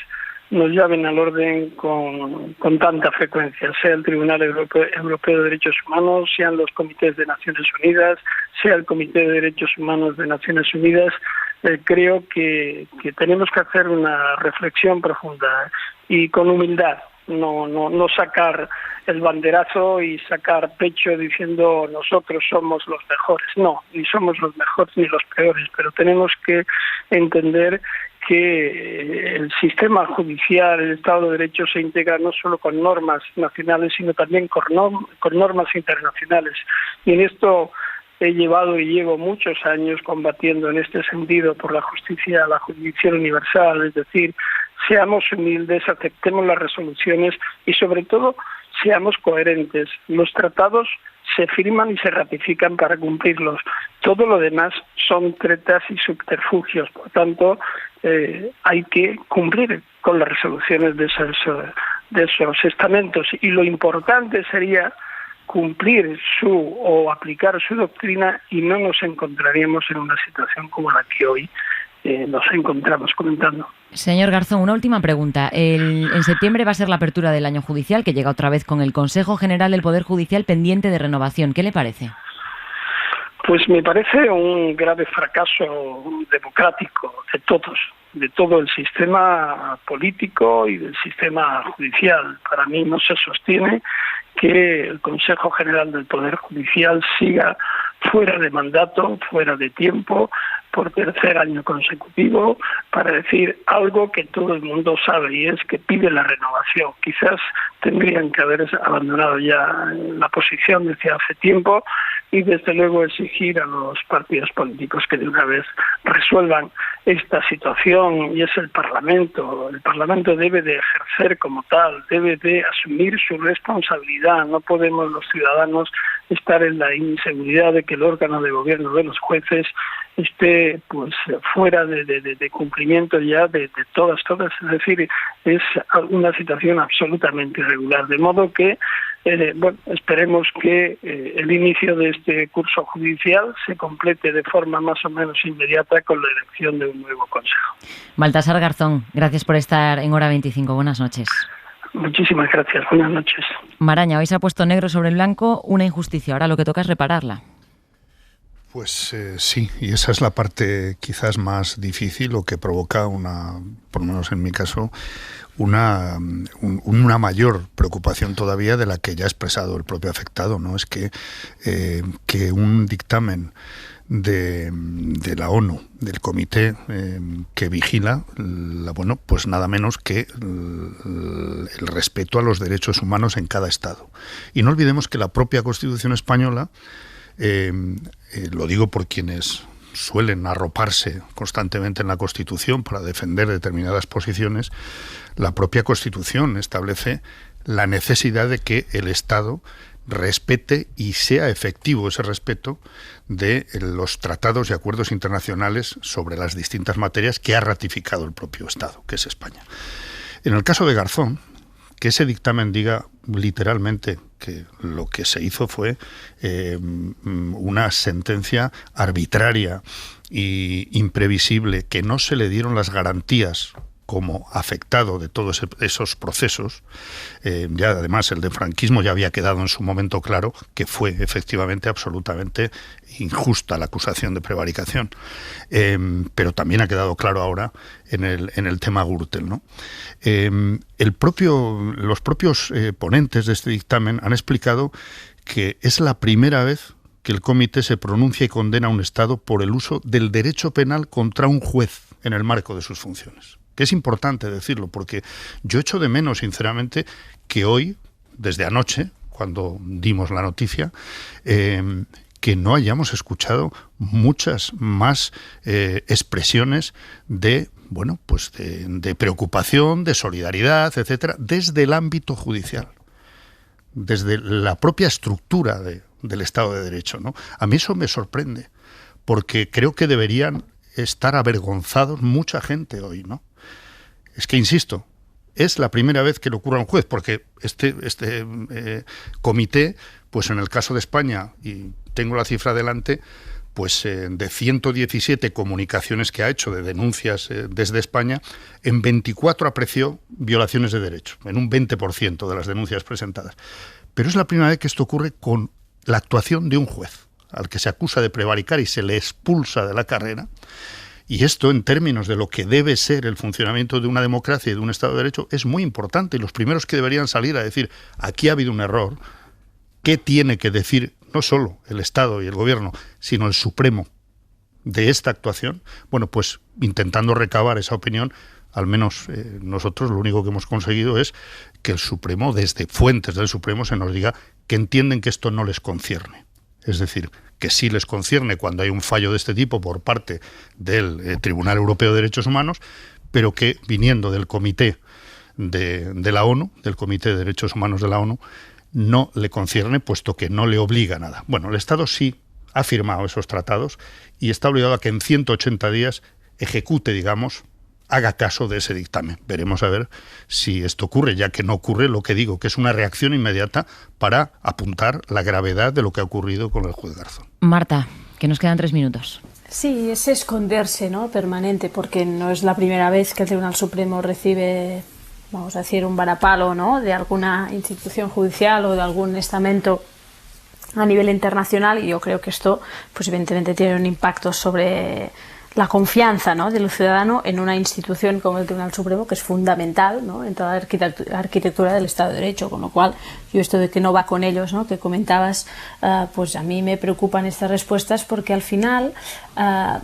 S4: nos llamen al orden con tanta frecuencia, sea el Tribunal Europeo de Derechos Humanos, sean los comités de Naciones Unidas, sea el Comité de Derechos Humanos de Naciones Unidas. Creo que tenemos que hacer una reflexión profunda y con humildad, no sacar el banderazo y sacar pecho diciendo nosotros somos los mejores. No, ni somos los mejores ni los peores, pero tenemos que entender que el sistema judicial, el Estado de Derecho se integra no solo con normas nacionales, sino también con normas internacionales. Y en esto he llevado y llevo muchos años combatiendo en este sentido por la justicia, la jurisdicción universal, es decir, seamos humildes, aceptemos las resoluciones y sobre todo seamos coherentes. Los tratados se firman y se ratifican para cumplirlos. Todo lo demás son tretas y subterfugios. Por tanto, hay que cumplir con las resoluciones de esos estamentos. Y lo importante sería cumplir o aplicar su doctrina y no nos encontraríamos en una situación como la que hoy nos encontramos comentando.
S3: Señor Garzón, una última pregunta. En septiembre va a ser la apertura del año judicial, que llega otra vez con el Consejo General del Poder Judicial pendiente de renovación. ¿Qué le parece?
S4: Pues me parece un grave fracaso democrático de todo el sistema político y del sistema judicial. Para mí no se sostiene que el Consejo General del Poder Judicial siga fuera de mandato, fuera de tiempo, por tercer año consecutivo, para decir algo que todo el mundo sabe, y es que pide la renovación. Quizás tendrían que haber abandonado ya la posición desde hace tiempo y desde luego exigir a los partidos políticos que de una vez resuelvan esta situación, y es el Parlamento. El Parlamento debe de ejercer como tal, debe de asumir su responsabilidad. No podemos los ciudadanos estar en la inseguridad de que el órgano de gobierno de los jueces esté pues fuera de cumplimiento ya de todas, es decir, es una situación absolutamente irregular, de modo que esperemos que el inicio de este curso judicial se complete de forma más o menos inmediata con la elección de un nuevo consejo.
S3: Baltasar Garzón, gracias por estar en Hora 25. Buenas noches.
S4: Muchísimas gracias. Buenas noches.
S3: Maraña, hoy se ha puesto negro sobre blanco una injusticia. Ahora lo que toca es repararla.
S12: Pues sí, y esa es la parte quizás más difícil o que provoca por lo menos en mi caso, una mayor preocupación todavía de la que ya ha expresado el propio afectado, ¿no? Es que un dictamen de la ONU, del comité que vigila, pues nada menos que el respeto a los derechos humanos en cada Estado. Y no olvidemos que la propia Constitución española, lo digo por quienes suelen arroparse constantemente en la Constitución para defender determinadas posiciones, la propia Constitución establece la necesidad de que el Estado respete y sea efectivo ese respeto de los tratados y acuerdos internacionales sobre las distintas materias que ha ratificado el propio Estado, que es España. En el caso de Garzón, que ese dictamen diga literalmente que lo que se hizo fue una sentencia arbitraria e imprevisible, que no se le dieron las garantías como afectado de todos esos procesos. Ya además el de franquismo ya había quedado en su momento claro que fue efectivamente absolutamente injusta la acusación de prevaricación, pero también ha quedado claro ahora en el tema Gürtel, ¿no? Los propios ponentes de este dictamen han explicado que es la primera vez que el comité se pronuncia y condena a un Estado por el uso del derecho penal contra un juez en el marco de sus funciones. Que es importante decirlo, porque yo echo de menos, sinceramente, que hoy, desde anoche, cuando dimos la noticia, que no hayamos escuchado muchas más expresiones de preocupación, de solidaridad, etcétera, desde el ámbito judicial, desde la propia estructura del Estado de Derecho, ¿no? A mí eso me sorprende, porque creo que deberían estar avergonzados mucha gente hoy, ¿no? Es que, insisto, es la primera vez que le ocurre a un juez, porque este comité, pues en el caso de España, y tengo la cifra delante, pues de 117 comunicaciones que ha hecho, de denuncias desde España, en 24 apreció violaciones de derecho, en un 20% de las denuncias presentadas. Pero es la primera vez que esto ocurre con la actuación de un juez, al que se acusa de prevaricar y se le expulsa de la carrera. Y esto, en términos de lo que debe ser el funcionamiento de una democracia y de un Estado de Derecho, es muy importante. Y los primeros que deberían salir a decir, aquí ha habido un error, ¿qué tiene que decir no solo el Estado y el Gobierno, sino el Supremo de esta actuación? Bueno, pues intentando recabar esa opinión, al menos nosotros lo único que hemos conseguido es que el Supremo, desde fuentes del Supremo, se nos diga que entienden que esto no les concierne. Es decir, que sí les concierne cuando hay un fallo de este tipo por parte del Tribunal Europeo de Derechos Humanos, pero que viniendo del Comité de la ONU, del Comité de Derechos Humanos de la ONU, no le concierne, puesto que no le obliga a nada. Bueno, el Estado sí ha firmado esos tratados y está obligado a que en 180 días ejecute, digamos, haga caso de ese dictamen. Veremos a ver si esto ocurre, ya que no ocurre lo que digo, que es una reacción inmediata para apuntar la gravedad de lo que ha ocurrido con el juez Garzón.
S3: Marta, que nos quedan 3 minutos.
S11: Sí, es esconderse, ¿no?, permanente, porque no es la primera vez que el Tribunal Supremo recibe, vamos a decir, un varapalo, ¿no?, de alguna institución judicial o de algún estamento a nivel internacional, y yo creo que esto, pues evidentemente tiene un impacto sobre la confianza, ¿no?, del ciudadano en una institución como el Tribunal Supremo, que es fundamental, ¿no?, en toda la arquitectura del Estado de Derecho, con lo cual yo esto de que no va con ellos, ¿no?, que comentabas, pues a mí me preocupan estas respuestas, porque al final a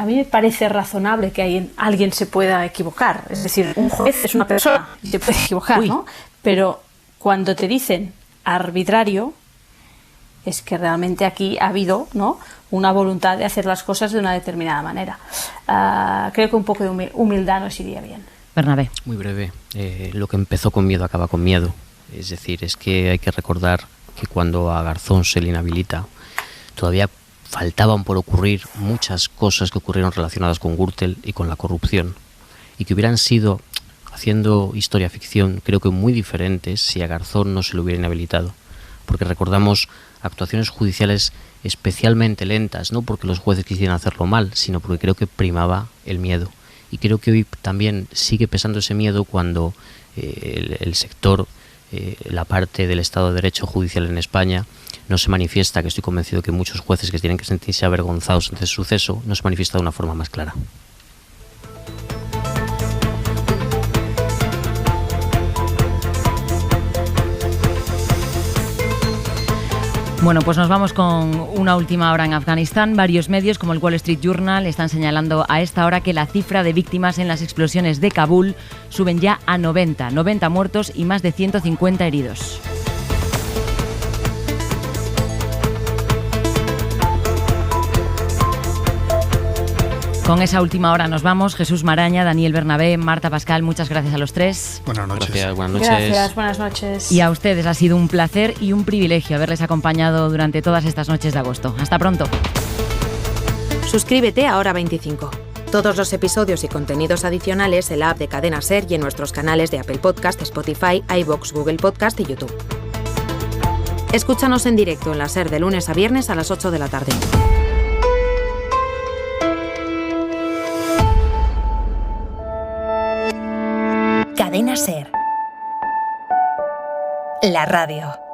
S11: mí me parece razonable que alguien se pueda equivocar, es decir, un juez es una persona y se puede equivocar, ¿no?, pero cuando te dicen arbitrario, es que realmente aquí ha habido, ¿no?, una voluntad de hacer las cosas de una determinada manera. Creo que un poco de humildad nos iría bien.
S3: Bernabé.
S10: Muy breve. Lo que empezó con miedo acaba con miedo. Es decir, es que hay que recordar que cuando a Garzón se le inhabilita, todavía faltaban por ocurrir muchas cosas que ocurrieron relacionadas con Gürtel y con la corrupción, y que hubieran sido, haciendo historia ficción, creo que muy diferentes si a Garzón no se le hubiera inhabilitado. Porque recordamos actuaciones judiciales especialmente lentas, no porque los jueces quisieran hacerlo mal, sino porque creo que primaba el miedo. Y creo que hoy también sigue pesando ese miedo cuando el sector, la parte del Estado de Derecho judicial en España, no se manifiesta, que estoy convencido que muchos jueces que tienen que sentirse avergonzados ante ese suceso, no se manifiesta de una forma más clara.
S3: Bueno, pues nos vamos con una última hora en Afganistán. Varios medios, como el Wall Street Journal, están señalando a esta hora que la cifra de víctimas en las explosiones de Kabul suben ya a 90 muertos y más de 150 heridos. Con esa última hora nos vamos. Jesús Maraña, Daniel Bernabé, Marta Pascal, muchas gracias a los tres.
S12: Buenas noches.
S10: Gracias, buenas noches.
S11: Gracias, buenas noches.
S3: Y a ustedes ha sido un placer y un privilegio haberles acompañado durante todas estas noches de agosto. Hasta pronto.
S6: Suscríbete a Hora 25. Todos los episodios y contenidos adicionales en la app de Cadena SER y en nuestros canales de Apple Podcast, Spotify, iVoox, Google Podcast y YouTube. Escúchanos en directo en la SER de lunes a viernes a las 8 de la tarde.
S7: Cadena SER. La radio.